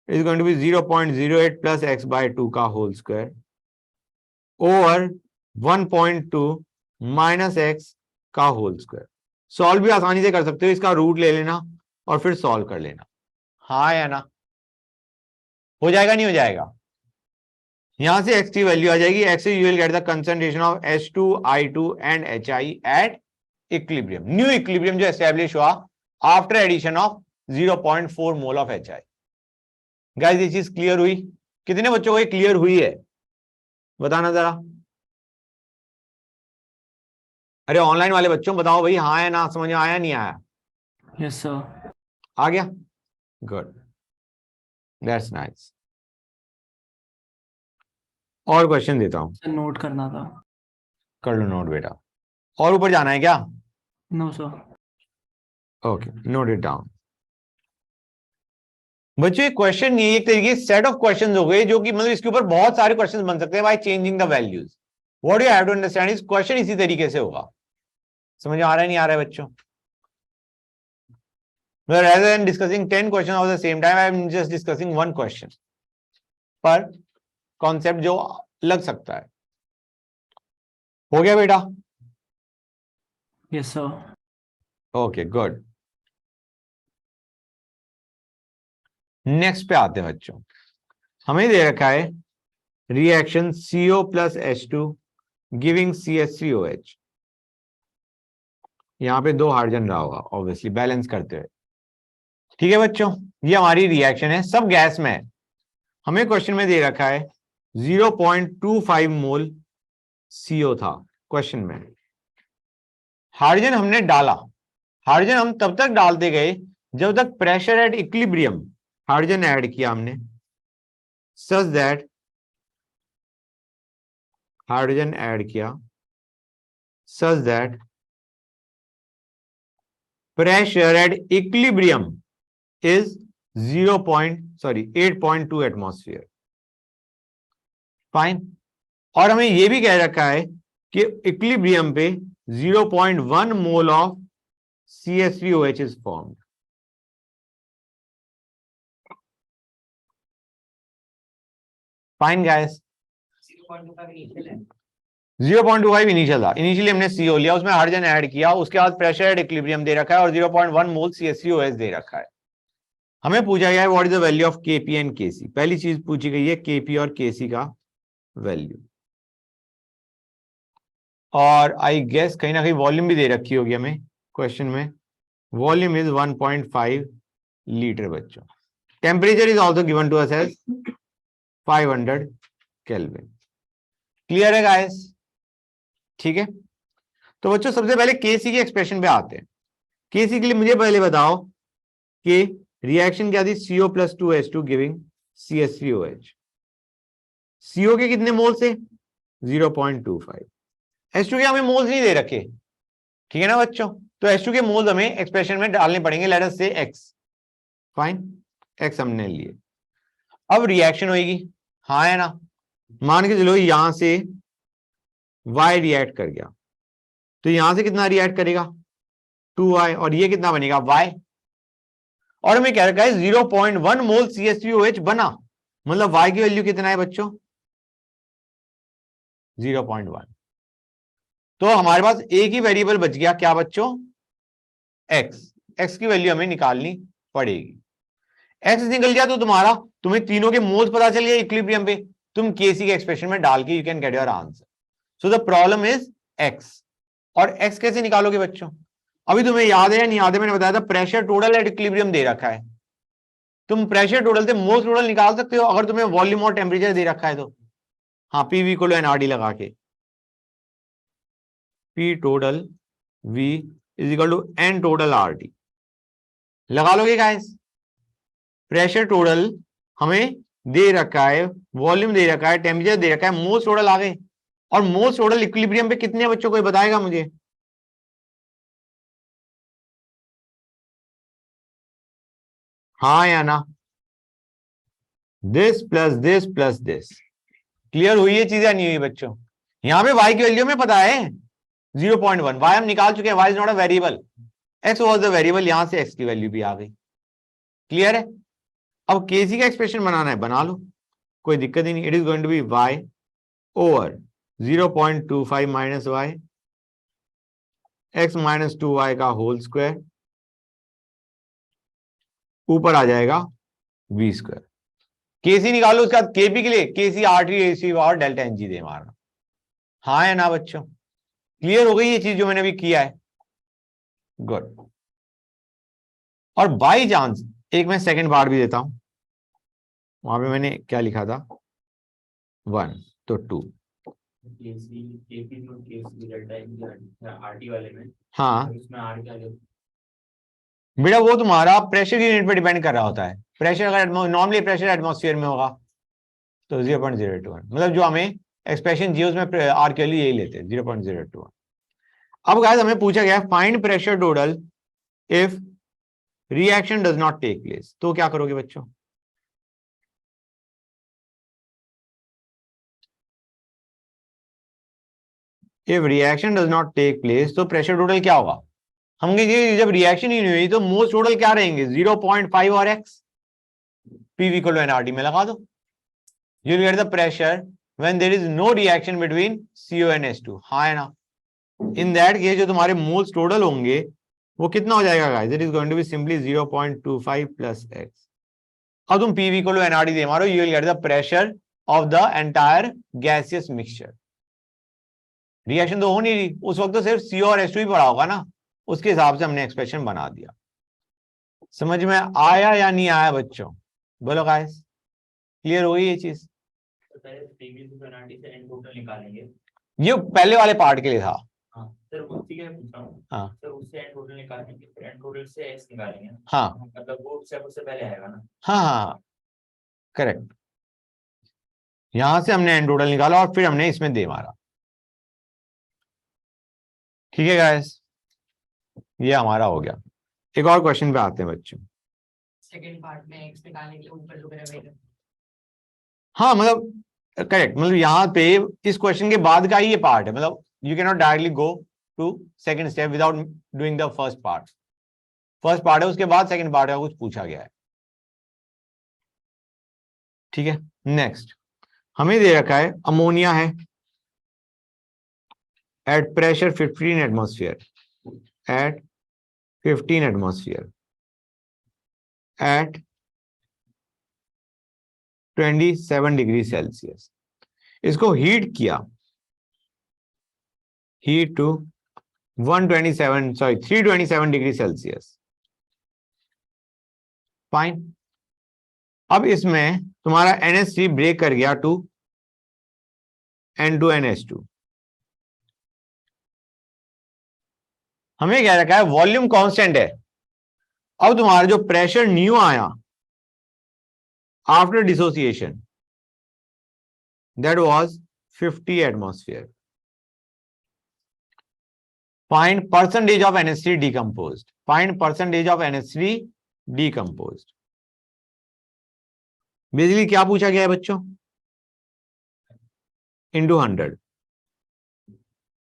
is going to be 0.08 plus x by 2 का whole square over 1.2 minus x का होल स्क्वायर। सॉल्व भी आसानी से कर सकते हो, इसका रूट ले लेना और फिर सॉल्व कर लेना। हाँ या ना, हो जाएगा नहीं हो जाएगा। यहां से x की वैल्यू आ जाएगी, x से you will get the concentration of H2, I2 and HI at equilibrium. New equilibrium जो एस्टैब्लिश हुआ after addition of 0.4 mole of HI। Guys ये चीज क्लियर हुई? कितने बच्चों को ये क्लियर हुई है बताना जरा। अरे ऑनलाइन वाले बच्चों बताओ भाई, हाँ या ना, समझ में आया नहीं आया? Yes sir. आ गया, गुड, दैट्स नाइस। और क्वेश्चन देता हूं, नोट करना था। कर लो नोट बेटा। और ऊपर जाना है क्या? No sir. Okay, note it down. बच्चों ये क्वेश्चन ये एक तरीके सेट ऑफ क्वेश्चंस हो गए जो कि मतलब इसके ऊपर बहुत सारे क्वेश्चंस बन सकते हैं by changing the values. What you have to understand is question इसी तरीके से होगा। समझ आ रहा है नहीं आ रहा है बच्चों? rather than discussing 10 questions at the same time, I am just discussing one question पर कॉन्सेप्ट जो लग सकता है। हो गया बेटा? Yes sir. Okay good. Next पे आते हैं बच्चों। हमें दे रखा है reaction CO plus H2 giving CH3OH। यहां पे 2 हाइड्रोजन रहा होगा ऑब्वियसली बैलेंस करते हुए। ठीक है बच्चों, ये हमारी रिएक्शन है, सब गैस में है। हमें क्वेश्चन में दे रखा है 0.25 मोल CO था क्वेश्चन में। हाइड्रोजन हमने डाला, हाइड्रोजन हम तब तक डालते गए जब तक pressure at equilibrium hydrogen add किया हमने सच दैट हाइड्रोजन ऐड किया such that pressure at equilibrium is 8.2 atmosphere. Fine. और हमें यह भी कह रखा है कि इक्विलिब्रियम पे 0.1 mole of CH3OH is formed. Fine guys, 0.25 initial था। इनिशियली हमने CO लिया, उसमें हाइड्रोजन ऐड किया, उसके बाद प्रेशर एट इक्विलिब्रियम दे रखा है और 0.1 मोल CH3OH दे रखा है। हमें पूछा गया है what is the value of Kp and Kc। पहली चीज पूछी गई है Kp और Kc का वैल्यू, और आई गेस कहीं ना कहीं वॉल्यूम भी दे रखी होगी हमें क्वेश्चन में। वॉल्यूम इज 1.5 लीटर बच्चों। Temperature is also given to us as 500 kelvin. Clear है गाइस? ठीक है, तो बच्चों सबसे पहले Kc की एक्सप्रेशन पे आते हैं। Kc के लिए मुझे पहले बताओ कि रिएक्शन क्या थी, CO plus 2H2 giving CH3OH। CO के कितने मोल से 0.25। H2 के हमें मोल्स नहीं दे रखे, ठीक है ना बच्चों, तो H2 के मोल्स हमें एक्सप्रेशन में डालने पड़ेंगे, लेट अस से X, फाइन, X हमने लिए। अब रिएक्शन होगी, हाँ है ना, मान के चलो यहां से Y रिएक्ट कर गया, तो यहां से कितना रिएक्ट करेगा 2Y, और ये कितना बनेगा Y, और हमें क्या रखा है 0.1 मोल CH3OH बना, मतलब Y की वैल्यू कितना है बच्चों 0.1। तो हमारे पास एक ही वेरिएबल बच गया, क्या बच्चों X की वैल्यू हमें निकालनी पड़ेगी। X निकल गया तो तुम्हें तीनों के मोल्स पता चल गया इक्विलिब्रियम पे, तुम Kc के एक्सप्रेशन में डाल के you can get your answer. So the problem is X, और X कैसे निकालोगे बच्चों, अभी तुम्हें याद है या नहीं याद है, मैंने बताया था प्रेशर टोटल एट इक्विलिब्रियम दे रखा है, तुम प्रेशर टोटल से मोल्स टोटल निकाल सकते हो अगर तुम्हें वॉल्यूम और टेम्परेचर दे रखा है तो। हाँ, PV को NRT लगा के, P total V is equal to N total RT लगा लोगे गाइस। प्रेशर टोटल हमें दे रखा है, वॉल्यूम दे रखा है, टेम्परेचर दे रखा है, मोल्स टोटल आ गए, और मोल्स टोटल इक्विलिब्रियम पे कितने बच्चों को बताएगा मुझे, हाँ या ना, this plus this plus this. Clear हुई ये चीज या नहीं हुई बच्चों, यहां पे Y की वैल्यू में पता है 0.1, Y हम निकाल चुके हैं, Y is not a variable, X was the variable, यहां से X की वैल्यू भी आ गई। क्लियर है, अब Kc का एक्सप्रेशन बनाना है, बना लो, कोई दिक्कत ही नहीं। It is going to be Y over 0.25 minus Y X minus 2Y का होल स्क्वायर, ऊपर आ जाएगा V स्क्वायर। Kc निकालो, उसके बाद Kp के लिए Kc R3 AC और डेल्टा NG दे मारना, हाँ है ना बच्चों। क्लियर हो गई ये चीज जो मैंने अभी किया है, गुड। और बाई चांस एक मैं सेकंड पार्ट भी देता हूं, वहां पे मैंने क्या लिखा था 1 तो 2, हाँ बेटा वो तुम्हारा प्रेशर यूनिट पे डिपेंड कर रहा होता है, प्रेशर अगर नॉर्मली प्रेशर एटमॉस्फेयर में होगा तो 0.021, मतलब जो हमें एक्सप्रेशन जी उसमें आर के लिए यही लेते हैं 0.021। अब गाइस हमें पूछा गया find pressure total if reaction does not take place, तो क्या करोगे बच्चों, if reaction does not take place तो प्रेशर टोटल क्या होगा, हम कहेंगे जब रिएक्शन ही नहीं हुई तो मोल्स टोटल क्या रहेंगे 0.5 और X, PV को NRT में लगा दो, you will get the pressure when there is no reaction between CO and H2, हाँ है ना। in that case जो तुम्हारे मोल्स टोटल होंगे वो कितना हो जाएगा guys, it is going to be simply 0.25 plus X। अब तुम PV को NRT दे मारो, you will get the pressure of the entire gaseous mixture। Reaction तो हो नहीं रही उस वक्त, तो सिर्फ CO और H2 ही पड़ा होगा ना, उसके हिसाब से हमने एक्सप्रेशन बना दिया। समझ में आया या नहीं आया बच्चों, बोलो गाइस, क्लियर हो गई ये चीज। ये पहले वाले पार्ट के लिए था, सर उसी के पूछ रहा हूँ। हाँ सर उससे एंड टोटल निकालेंगे, फिर एंड टोटल से एक्स निकालेंगे, हाँ मतलब वो स्टेप उससे पहले आएगा ना। हाँ हाँ करेक्ट, यहां से हमने एंड टोटल निकाला और फिर हमने इसमें दे मारा, ठीक है गाइस, ये हमारा हो गया। एक और क्वेश्चन पे आते हैं बच्चों, सेकंड पार्ट में एक्स निकालने के लिए ऊपर जो करेगा, हाँ मतलब करेक्ट, मतलब यहाँ पे इस क्वेश्चन के बाद का ही ये पार्ट है, मतलब you can not directly go to second step without doing the first part. First part है, उसके बाद सेकंड पार्ट का कुछ पूछा गया है, ठीक है। नेक्स्ट हमें दे रखा है अमोनिया है at pressure 15 atmosphere, at 15 atmosphere at 27 degree Celsius, इसको हीट किया, heat to 327 degree Celsius, fine. अब इसमें तुम्हारा NH3 ब्रेक कर गया टू N2NH2, हमें क्या रखा है वॉल्यूम कांस्टेंट है। अब तुम्हारा जो प्रेशर न्यू आया after dissociation that was 50 atmosphere. Find percentage of NH3 decomposed. Find percentage of NH3 decomposed. Basically क्या पूछा गया है बच्चों? Into 100,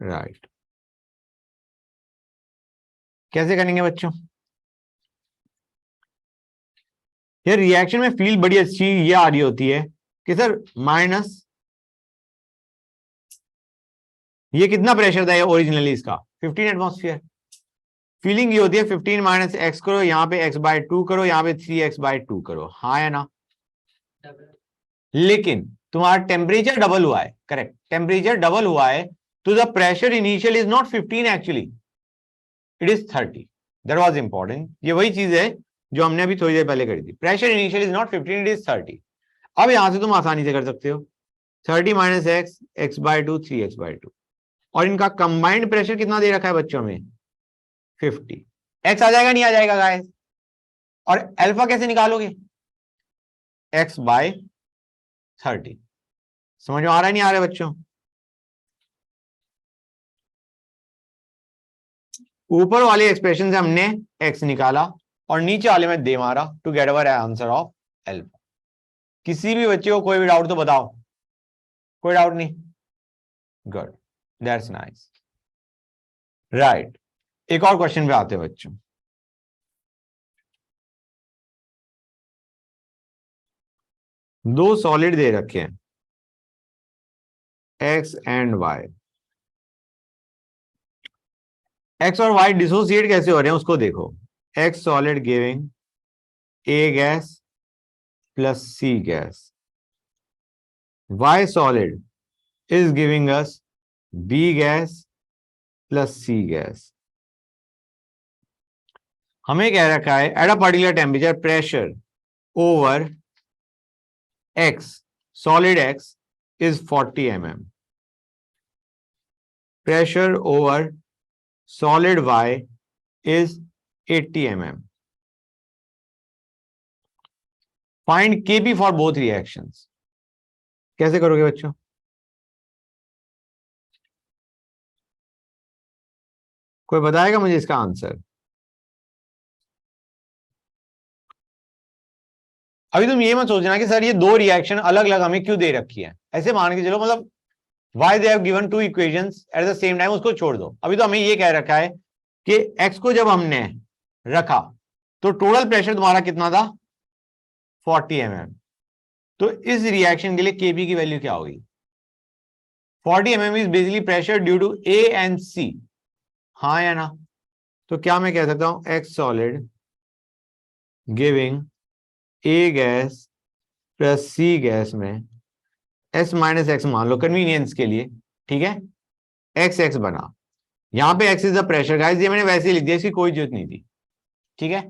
right. कैसे करेंगे बच्चों? ये रिएक्शन में फील्ड बड़ी अच्छी ये आ रही होती है कि सर माइनस, ये कितना प्रेशर था ये ओरिजिनली इसका 15 एटमॉस्फेयर. फीलिंग ये होती है 15 माइनस एक्स करो, यहाँ पे x बाय 2 करो, यहाँ पे 3x बाय 2 करो. हाँ या ना? लेकिन तुम्हारा टेम्परेचर डबल हुआ है. करेक्ट, टेम्परेचर डबल हुआ है तो the pressure initial is not 15 actually, it is 30. That was important. ये वही चीज है जो हमने अभी थोड़ी देर पहले करी थी. Pressure initial is not 15, it is 30. अब यहां से तुम आसानी से कर सकते हो 30 minus x, x by 2, 3x by 2. और इनका कंबाइंड प्रेशर कितना दे रखा है बच्चों में? 50. एक्स आ जाएगा नहीं आ जाएगा गाइस? और अल्फा कैसे निकालोगे? X by 30. समझ में आ रहा है नहीं आ रहा है बच्चों? ऊपर वाले एक्सप्रेशन से हमने एक्स निकाला और नीचे वाले में दे मारा to get our answer of alpha. किसी भी बच्चे को कोई भी डाउट तो बताओ. कोई डाउट नहीं? Good, that's nice. राइट, एक और क्वेश्चन पे आते हैं बच्चों. दो सॉलिड दे रखे हैं एक्स एंड वाई. एक्स और वाई डिसोसिएट कैसे हो रहे हैं उसको देखो. X solid giving A gas plus C gas. Y solid is giving us B gas plus C gas. हमें कह रखा है at a particular temperature pressure over X, solid X is 40 mm. Pressure over solid Y is 80 mm. Find Kp for both reactions. कैसे करोगे बच्चों? कोई बताएगा मुझे इसका आंसर? अभी तुम ये मत सोचना कि सर ये दो रिएक्शन अलग अलग हमें क्यों दे रखी है. ऐसे मान के चलो मतलब why they have given two equations at the same time, उसको छोड़ दो. अभी तो हमें ये कह रखा है कि एक्स को जब हमने रखा तो टोटल प्रेशर तुम्हारा कितना था? 40 mm. तो इस रिएक्शन के लिए केपी की वैल्यू क्या होगी? 40 mm is basically pressure due to A and C. हाँ या ना? तो क्या मैं कह सकता हूं x solid giving A gas plus C gas में एस माइनस एक्स मान लो कन्वीनियंस के लिए, ठीक है? एक्स एक्स बना, यहां पे x is the pressure guys. ये मैंने वैसे ही लिख दिया, इसकी कोई जरूरत नहीं थी, ठीक है?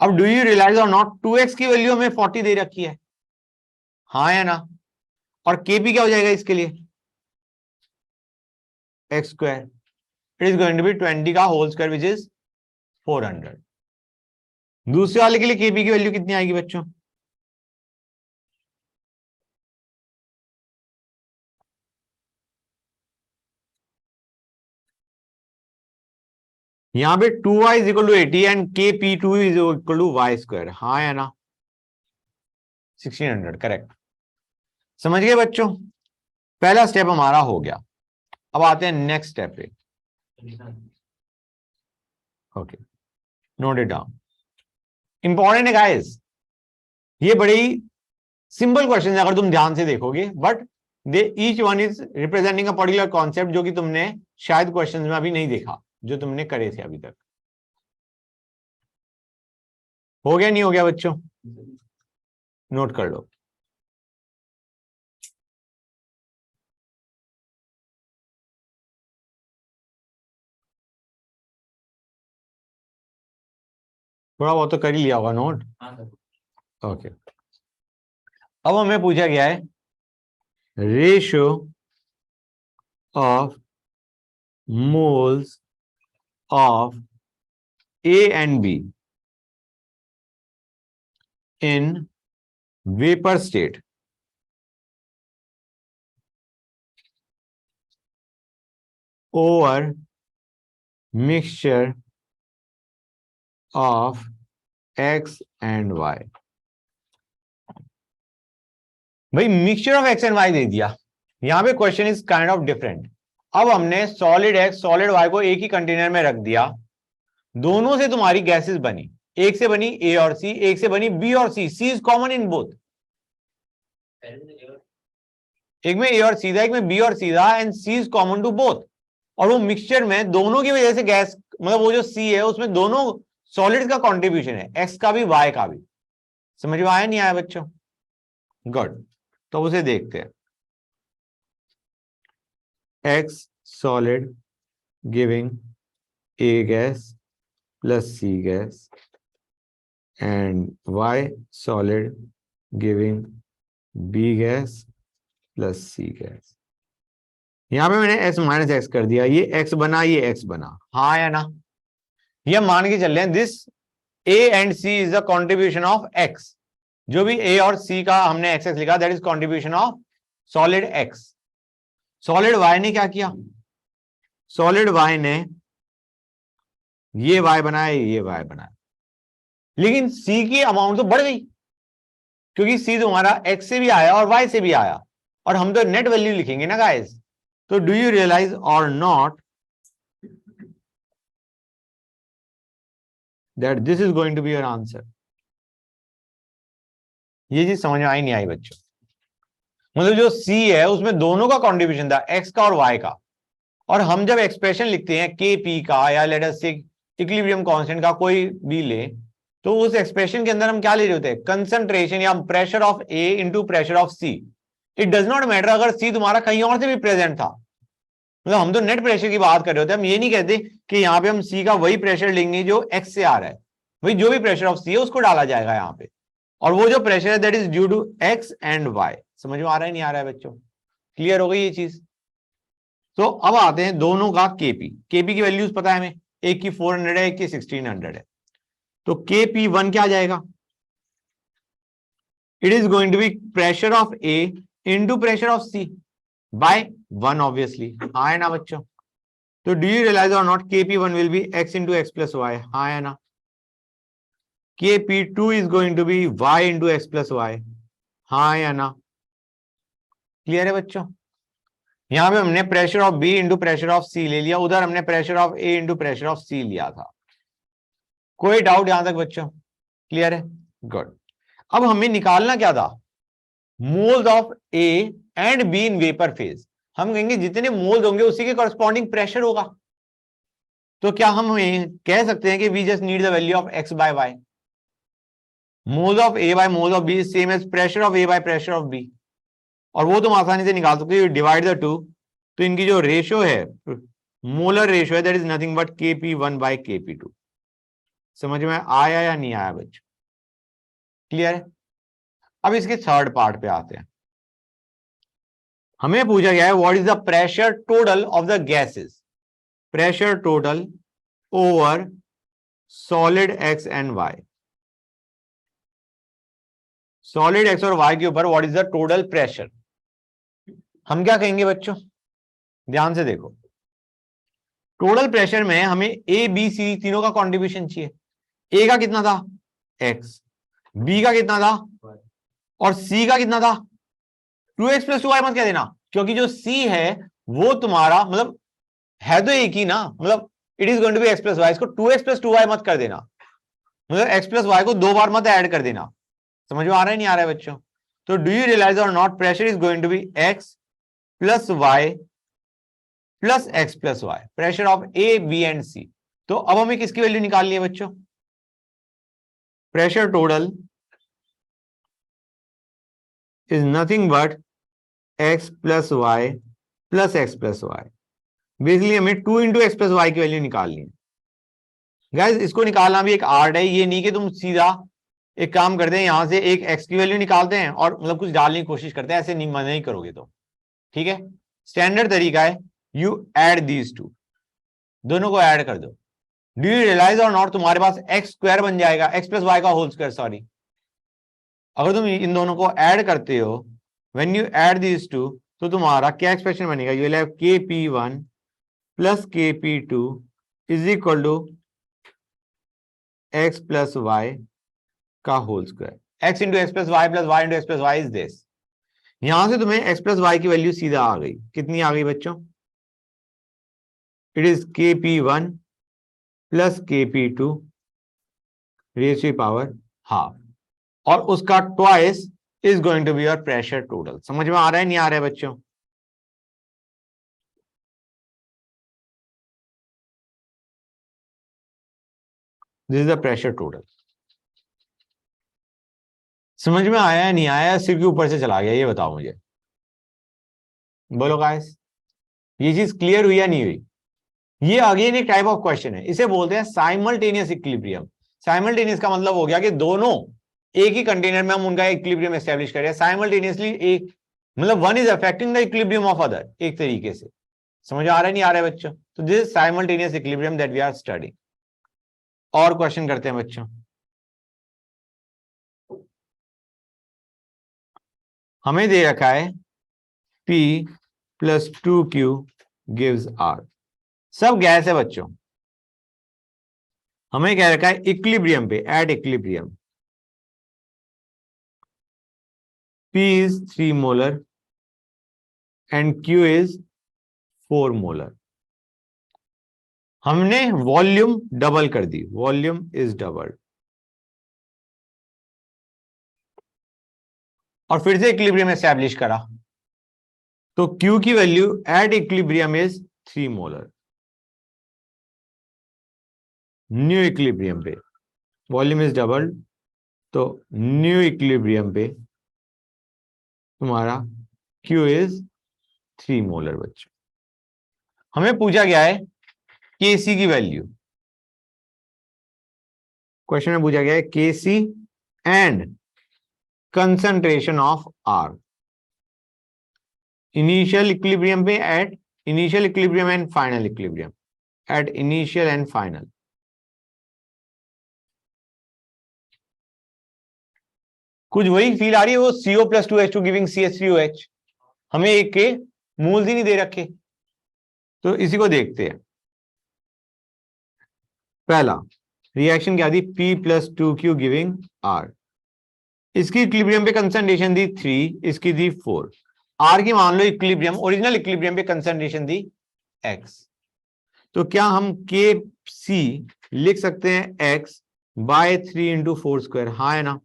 अब डू यू रियलाइज और नॉट 2x की वैल्यू हमें 40 दे रखी है. हाँ या ना? और केपी क्या हो जाएगा इसके लिए? X square. It is going to be 20 का होल स्क्वायर विच इज 400. दूसरे वाले के लिए केपी की वैल्यू कितनी आएगी बच्चों? यहां पे 2y is equal to 80 and kp2 is equal to y square. हाँ या ना? 1600. करेक्ट. समझ गए बच्चों? पहला स्टेप हमारा हो गया. अब आते हैं नेक्स्ट स्टेप पे. Okay, note it down. Important है गाइस, ये बड़ी सिंपल क्वेश्चन है अगर तुम ध्यान से देखोगे, but they each one is representing a particular concept जो कि तुमने शायद क्वेश्चंस में अभी नहीं देखा, जो तुमने करे थे अभी तक. हो गया नहीं हो गया बच्चों? नोट कर लो. थोड़ा बहुत तो कर ही लिया होगा नोट. ओके. अब हमें पूछा गया है ratio of moles of A and be in vapour state over mixture of x and y। भाई mixture of x and why they दिया, यहां पे question is kind of different. अब हमने सॉलिड एक्स सॉलिड वाई को एक ही container में रख दिया, दोनों से तुम्हारी गैसेस बनी, एक से बनी ए और सी, एक से बनी बी और सी, सी इज कॉमन इन बोथ। एक में ए और सी था, एक में बी और सी था, and C is common to both. और वो मिक्सचर में दोनों की वजह से गैस, मतलब वो जो सी है उसमें दोनों सॉलिड का कंट्रीब्यूशन है, एक्स का भी वाई का भी। समझ में आया नहीं आया बच्चों? गुड, तो उसे देखते हैं। X solid giving A gas plus C gas and Y solid giving B gas plus C gas। यहां पे मैंने S माइनस एक्स कर दिया, ये X बना, ये X बना, हाँ या ना? ये मान के चल रहे हैं this A and C is the contribution of X। जो भी A और C का हमने XX लिखा, that is contribution of solid X। Solid Y ने क्या किया? सॉलिड Y ने ये y बनाया, ये y बनाया, लेकिन c की अमाउंट तो बढ़ गई, क्योंकि c तुम्हारा x से भी आया और y से भी आया, और हम तो नेट वैल्यू लिखेंगे ना गाइस। तो डू यू रियलाइज और not that this is going to be your answer? ये चीज समझ में आई नहीं आई बच्चों? मतलब जो c है उसमें दोनों का कॉन्ट्रीब्यूशन था, x का और y का, और हम जब एक्सप्रेशन लिखते हैं kp का या लेट अस से इक्विलिब्रियम कांस्टेंट का कोई भी ले, तो उस एक्सप्रेशन के अंदर हम क्या ले रहे होते हैं? कंसंट्रेशन या pressure of A into pressure of C. It does not matter अगर सी तुम्हारा कहीं और से भी प्रेजेंट था, मतलब हम तो नेट प्रेशर की बात कर रहे होते हैं। हम ये नहीं कहते कि यहाँ पे हम सी का वही प्रेशर लेंगे जो एक्स से आ रहा है, वही जो भी प्रेशर ऑफ सी है उसको डाला जाएगा यहाँ पे, और वो जो प्रेशर है that is due to X and Y. समझ में आ रहा है नहीं आ रहा है बच्चों? क्लियर हो गई ये चीज? तो अब आते हैं दोनों का केपी। केपी की वैल्यूज पता है हमें, एक की 400 है, एक की 1600 है। तो KP1 क्या आ जाएगा? It is going to be pressure of A into pressure of C by 1 obviously, हाँ है ना बच्चों? तो डू यू रियलाइज और not KP1 will be x into x plus Y, हाँ है ना? KP2 is going to be y into x plus Y, हाँ या ना? क्लियर है बच्चों? यहां पे हमने pressure of B into pressure of C ले लिया, उधर हमने pressure of A into pressure of C लिया था। कोई डाउट यहां तक बच्चों? क्लियर है? गुड। अब हमें निकालना क्या था? Moles of A and be in vapour phase. हम कहेंगे जितने मोल्स होंगे उसी के कॉरस्पॉन्डिंग प्रेशर होगा। तो क्या हम कह सकते हैं कि we just need the value of X by Y? Moles of A by moles of B same as pressure of A by pressure of B, और वो तुम आसानी से निकाल सकते हो, डिवाइड द टू। तो इनकी जो रेशियो है, मोलर रेशियो है, that is nothing but KP1 by KP2। समझ में आया या नहीं आया बच्चों? क्लियर है? अब इसके थर्ड पार्ट पे आते हैं। हमें पूछा गया है what is the pressure total of the gases, pressure total over solid X and Y. Solid X और वाई के ऊपर what is the total pressure. हम क्या कहेंगे बच्चों? ध्यान से देखो, टोटल प्रेशर में हमें ए बी सी तीनों का कंट्रीब्यूशन चाहिए। ए का कितना था? एक्स, बी का कितना था, और सी का कितना था? 2x प्लस 2y मत कह देना, क्योंकि जो सी है वो तुम्हारा मतलब है तो एक ही ना, मतलब it is going to be x plus Y. इसको 2x प्लस 2y मत कर देना, मतलब एक्स प्लस वाई को 2 बार मत ऐड कर देना। समझ में आ रहा है नहीं आ रहा है बच्चों? तो डू यू रियलाइज और not pressure is going to be x plus y plus x plus y, pressure of A B and C. तो अब हमें किसकी वैल्यू निकालनी है बच्चों? Pressure total is nothing but x plus y plus x plus y. Basically हमें 2 into x plus Y की value निकालनी है। गाइस इसको निकालना भी एक आर्ट है, ये नहीं कि तुम सीधा एक काम करते हैं, यहां से एक एक्स की वैल्यू निकालते हैं और मतलब कुछ डालने की कोशिश करते हैं, ऐसे नहीं मना नहीं करोगे तो। ठीक है, स्टैंडर्ड तरीका है यू ऐड दीज टू, दोनों को ऐड कर दो। डू यू रियलाइज और नॉट तुम्हारे पास एक्स स्क्वायर बन जाएगा, एक्स प्लस वाई का होल स्क्वायर, सॉरी। अगर तुम इन दोनों को ऐड करते हो, when you add these two, तो तुम्हारा क्या एक्सप्रेशन बनेगा? You will have KP1 plus KP2 is equal to x plus y का whole square. x into x plus y plus Y into x plus y is this. यहां से तुम्हें x plus Y की value सीधा आ गई. कितनी आ गई बच्चों? It is KP1 plus KP2 raise to power half, और उसका twice is going to be your pressure total. समझ में आ रहा है नहीं आ रहा है बच्चों? This is the pressure total. समझ में आया नहीं आया? सिर के ऊपर से चला गया? ये बताओ मुझे, बोलो गाइस, ये चीज क्लियर हुई या नहीं हुई? ये अगेन एक टाइप ऑफ क्वेश्चन है, इसे बोलते हैं साइमल्टेनियस इक्विलिब्रियम. साइमल्टेनियस का मतलब हो गया कि दोनों एक ही कंटेनर में हम उनका इक्विलिब्रियम एस्टेब्लिश कर रहे हैं साइमल्टेनियसली. एक मतलब one is affecting the equilibrium of other, एक तरीके से. समझ आ रहा है नहीं आ रहा है बच्चों? तो this is simultaneous equilibrium that we are studying. और क्वेश्चन करते हैं बच्चों. हमें दे रखा है P plus 2Q gives R. सब गैस है बच्चों. हमें कह रखा है इक्विलिब्रियम पे, at equilibrium P is 3 molar and Q is 4 molar. हमने वॉल्यूम डबल कर दी, वॉल्यूम इज डबल, और फिर से इक्विलिब्रियम एस्टैब्लिश करा. तो Q की value at equilibrium is 3 molar. New equilibrium पे वॉल्यूम इज डबल, तो न्यू इक्विलिब्रियम पे तुम्हारा Q इज 3 मोलर. बच्चों हमें पूछा गया है Kc की वैल्यू. क्वेश्चन में पूछा गया है Kc and concentration of R. Initial equilibrium पे, at initial equilibrium and final equilibrium, at initial and final. कुछ वही फील आ रही है वो CO plus 2H2 giving CH3OH. हमें एक के मूल्स ही नहीं दे रखे, तो इसी को देखते हैं. पहला रिएक्शन क्या थी? P plus 2Q giving R. इसकी इक्विलिब्रियम पे कंसंट्रेशन दी 3, इसकी दी 4. R की मान लो इक्विलिब्रियम, ओरिजिनल इक्विलिब्रियम पे कंसंट्रेशन दी X. तो क्या हम KC लिख सकते हैं X बाय 3 इंटू 4 स्क्वायर? हाँ है ना?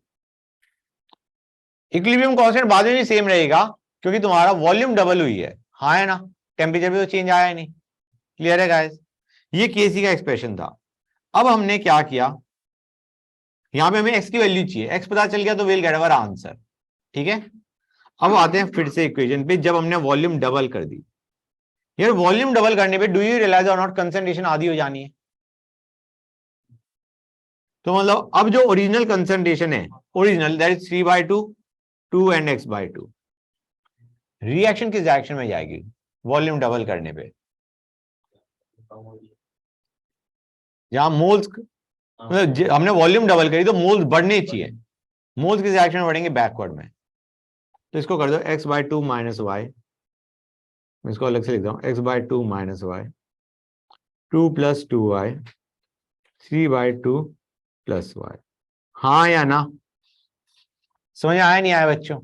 इक्विलिब्रियम कांस्टेंट बाद में भी सेम रहेगा क्योंकि तुम्हारा वॉल्यूम डबल हुई है. हाँ है ना? टेम्परेचर भी तो चेंज आया नहीं. क्लियर है गाइस? ये KC का एक्सप्रेशन था. अब हमने क्या किया, यहां पे हमें x की वैल्यू चाहिए. x पता चल गया तो विल गेट अवर आंसर. ठीक है, अब आते हैं फिर से इक्वेशन पे. जब हमने वॉल्यूम डबल कर दी, यार वॉल्यूम डबल करने पे डू यू रियलाइज और नॉट कंसंट्रेशन आधी हो जानी है. तो मतलब अब जो ओरिजिनल कंसंट्रेशन है, original that is 3/2 2 and x/2, reaction किस डायरेक्शन में जाएगी वॉल्यूम डबल करने पे? जहां मोल्स, मतलब हमने वॉल्यूम डबल करी तो मोल्स बढ़ने चाहिए. मोल्स किस डायरेक्शन में बढ़ेंगे? बैकवर्ड में. तो इसको कर दो x/2 माइनस वाई. इसको अलग से लिख दो x/2 minus Y, 2 plus 2y, 3/2 plus Y. हाँ या ना? समझ आया नहीं आया बच्चों?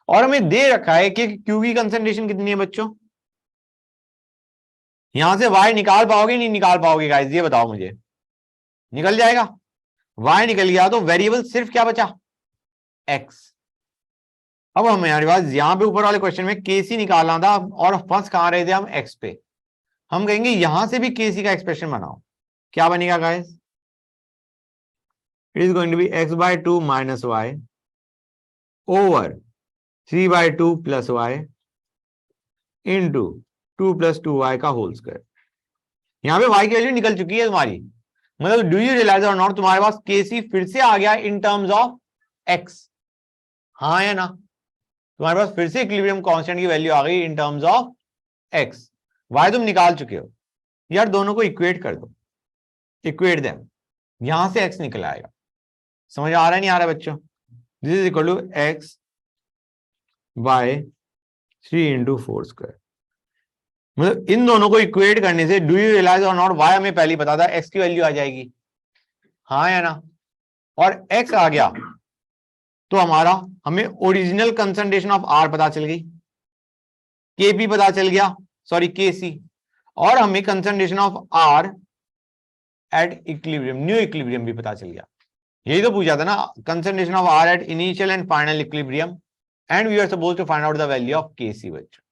और हमें दे रखा है कि Q की कंसंट्रेशन कितनी है बच्चों. यहां से y निकाल पाओगे नहीं निकाल पाओगे गाइस? ये बताओ मुझे. निकल जाएगा. y निकल गया तो वेरिएबल सिर्फ क्या बचा? x. अब हमारे पास यहां पे ऊपर वाले क्वेश्चन में KC निकालना था और फंस कहां रहे थे हम? x पे. हम कहेंगे यहां से भी KC का एक्सप्रेशन बनाओ. क्या बनेगा guys? It is going to be x/2 minus Y over 3/2 plus Y into 2 plus 2y का होल स्क्वायर. यहां पे y की वैल्यू निकल चुकी है तुम्हारी. मतलब डू यू रियलाइज और नॉट, तुम्हारे पास KC फिर से आ गया इन टर्म्स ऑफ x. हाँ या ना? तुम्हारे पास फिर से इक्विलिब्रियम कांस्टेंट की वैल्यू आ गई इन टर्म्स ऑफ x. y तुम निकाल चुके हो. यार दोनों को इक्वेट कर दो, इक्वेट देम. यहां से x निकल आएगा. समझ आ रहा है नहीं आ रहा है बच्चों? This is equal to x by 3 into 4 square. मतलब इन दोनों को इक्वेट करने से डू यू रियलाइज और नॉट वाई हमें पहले पता था एक्स की वैल्यू आ जाएगी, हाँ या ना, और एक्स आ गया तो हमारा हमें ओरिजिनल कंसंट्रेशन ऑफ आर पता चल गई, केपी पता चल गया, सॉरी केसी, और हमें concentration of R at equilibrium, new equilibrium भी पता चल गया। यही तो पूछा था ना, concentration of R at initial and final equilibrium and we are suppose to find out the value of KC. बच्चों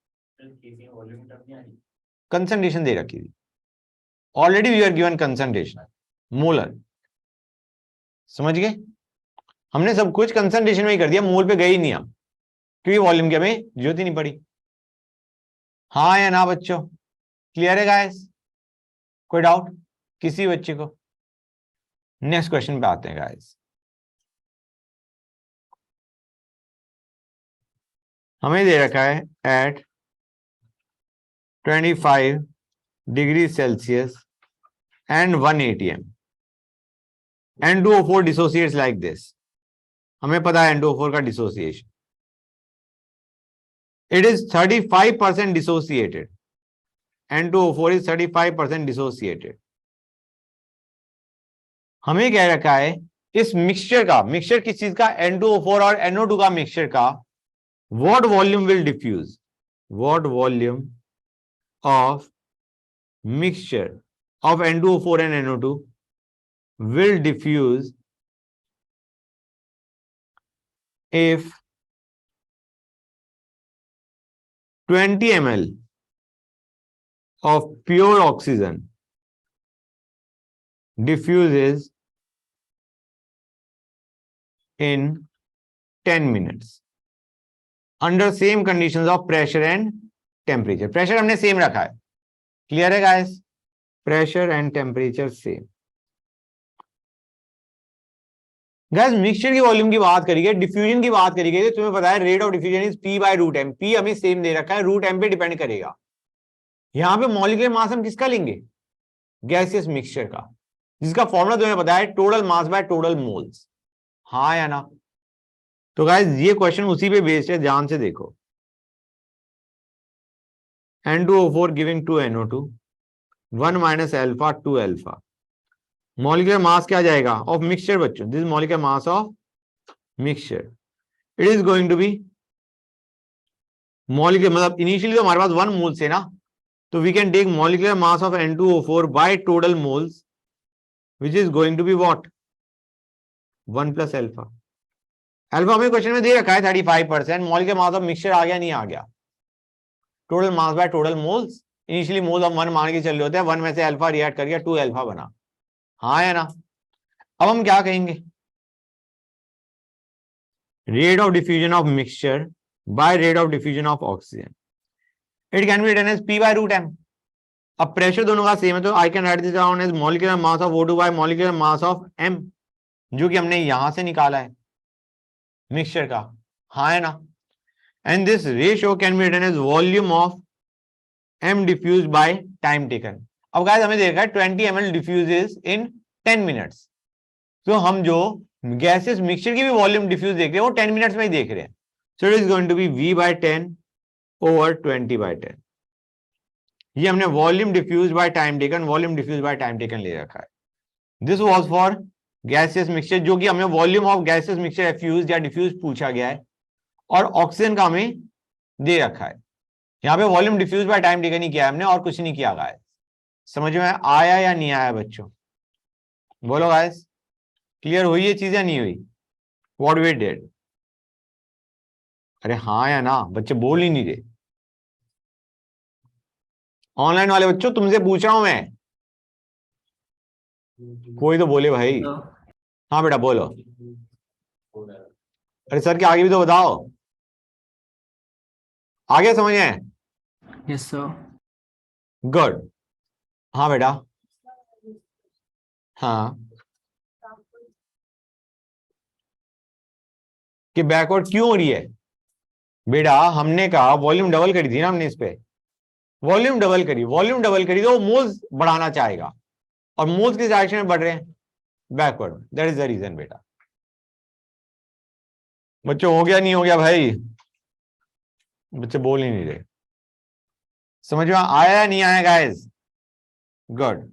कंसंट्रेशन दे रखी थी already, we are given concentration molar, समझ गए, हमने सब कुछ कंसंट्रेशन में ही कर दिया, मोल पे गए ही नहीं हम, क्योंकि वॉल्यूम की हमें जरूरत ही नहीं पड़ी। हाँ या ना बच्चों, क्लियर है गाइस, कोई डाउट किसी बच्चे को? नेक्स्ट क्वेश्चन पे आते हैं गाइस। हमें दे रखा है at 25 degree Celsius and 1 atm N2O4 dissociates like this। हमें पता है N2O4 का dissociation, it is 35% dissociated, N2O4 is 35% dissociated। हमें कह रखा है इस मिक्सचर का, मिक्सचर किस चीज का, N2O4 और NO2 का मिक्सचर का, what volume will diffuse, what volume of mixture of N2O4 and NO2 will diffuse if 20 ml of pure oxygen diffuses in 10 minutes under same conditions of pressure and temperature। Pressure हमने same रखा है, clear है guys, pressure and temperature same. Guys mixture की volume की बात करी गई, diffusion की बात करी गई, तो तुम्हें पता है rate of diffusion is P by root M, P हमें सेम दे रखा है, रूट एम पे डिपेंड करेगा। यहां पे मॉलिक्यूलर मास हम किसका लेंगे, गैसियस मिक्सचर का, जिसका फॉर्मूला तुम्हें पता है total mass by total moles, हाँ या ना। तो गाइस ये क्वेश्चन उसी पे बेस्ड है, ध्यान से देखो। N2O4 giving 2 NO2 1 minus alpha 2 alpha, molecular mass क्या जाएगा ऑफ मिक्सचर बच्चों, this molecular mass of mixture, it is going to be molecular, मतलब इनिशियली तो हमारे पास 1 मोल से ना, तो we can take molecular mass of N2O4 by total moles which is going to be what 1 plus alpha. Alpha हमें question में दे रखा है 35%, मॉलिक्यूलर मास ऑफ मिक्सचर आ गया नहीं आ गया, total mass by total moles, initially moles हम 1 मान के चल रहे होते हैं, 1 में से अल्फा रिएक्ट कर गया 2 अल्फा बना, हाँ या ना। अब हम क्या कहेंगे, rate of diffusion of mixture by rate of diffusion of oxygen, it can be written as P by root M. अब प्रेशर दोनों का सेम है तो I can write this down as molecular mass of O2 by molecular mass of M, जो कि हमने यहां से निकाला है मिक्सचर का, हाँ है ना। And this ratio can be written as volume of M diffused by time taken. अब गाइस हमें देखा है 20 ml डिफ्यूजेस इन 10 मिनट्स, तो हम जो गैसेस मिक्सचर की भी वॉल्यूम डिफ्यूज देख रहे हैं वो 10 मिनट्स में ही देख रहे हैं, so it is going to be V by 10 over 20 by 10। ये हमने volume diffuse by time taken, volume diffuse by time taken ले रखा है। This was for gases mixture, जो कि हमें volume of gases mixture effuse या डिफ्यूज पूछा गया है, और ऑक्सीजन का हमें दे रखा है। यहाँ पे volume diffuse by time taken ही किया है हमने, और कुछ नहीं किया गाइस। समझ में आया या नहीं आया बच्चों, बोलो गाइस, क्लियर हुई ये चीज या नहीं हुई, व्हाट वी डिड? अरे हाँ या ना, बच्चे बोल ही नहीं रहे। ऑनलाइन वाले बच्चों तुमसे पूछ रहा हूं मैं, कोई तो बोले भाई। हाँ बेटा बोलो। अरे सर के आगे भी तो बताओ, आगे समझ में? Yes sir. गुड। हाँ बेटा, हाँ कि बैकवर्ड क्यों हो रही है बेटा? हमने कहा वॉल्यूम डबल करी थी ना हमने, इस पे वॉल्यूम डबल करी, वॉल्यूम डबल करी तो मोल्स बढ़ाना चाहेगा, और मोल्स किस डायरेक्शन में बढ़ रहे हैं, backward, that is the reason बेटा। बच्चों हो गया नहीं हो गया भाई? बच्चे बोल ही नहीं रहे। समझ में आया या नहीं आया गाइस? गुड।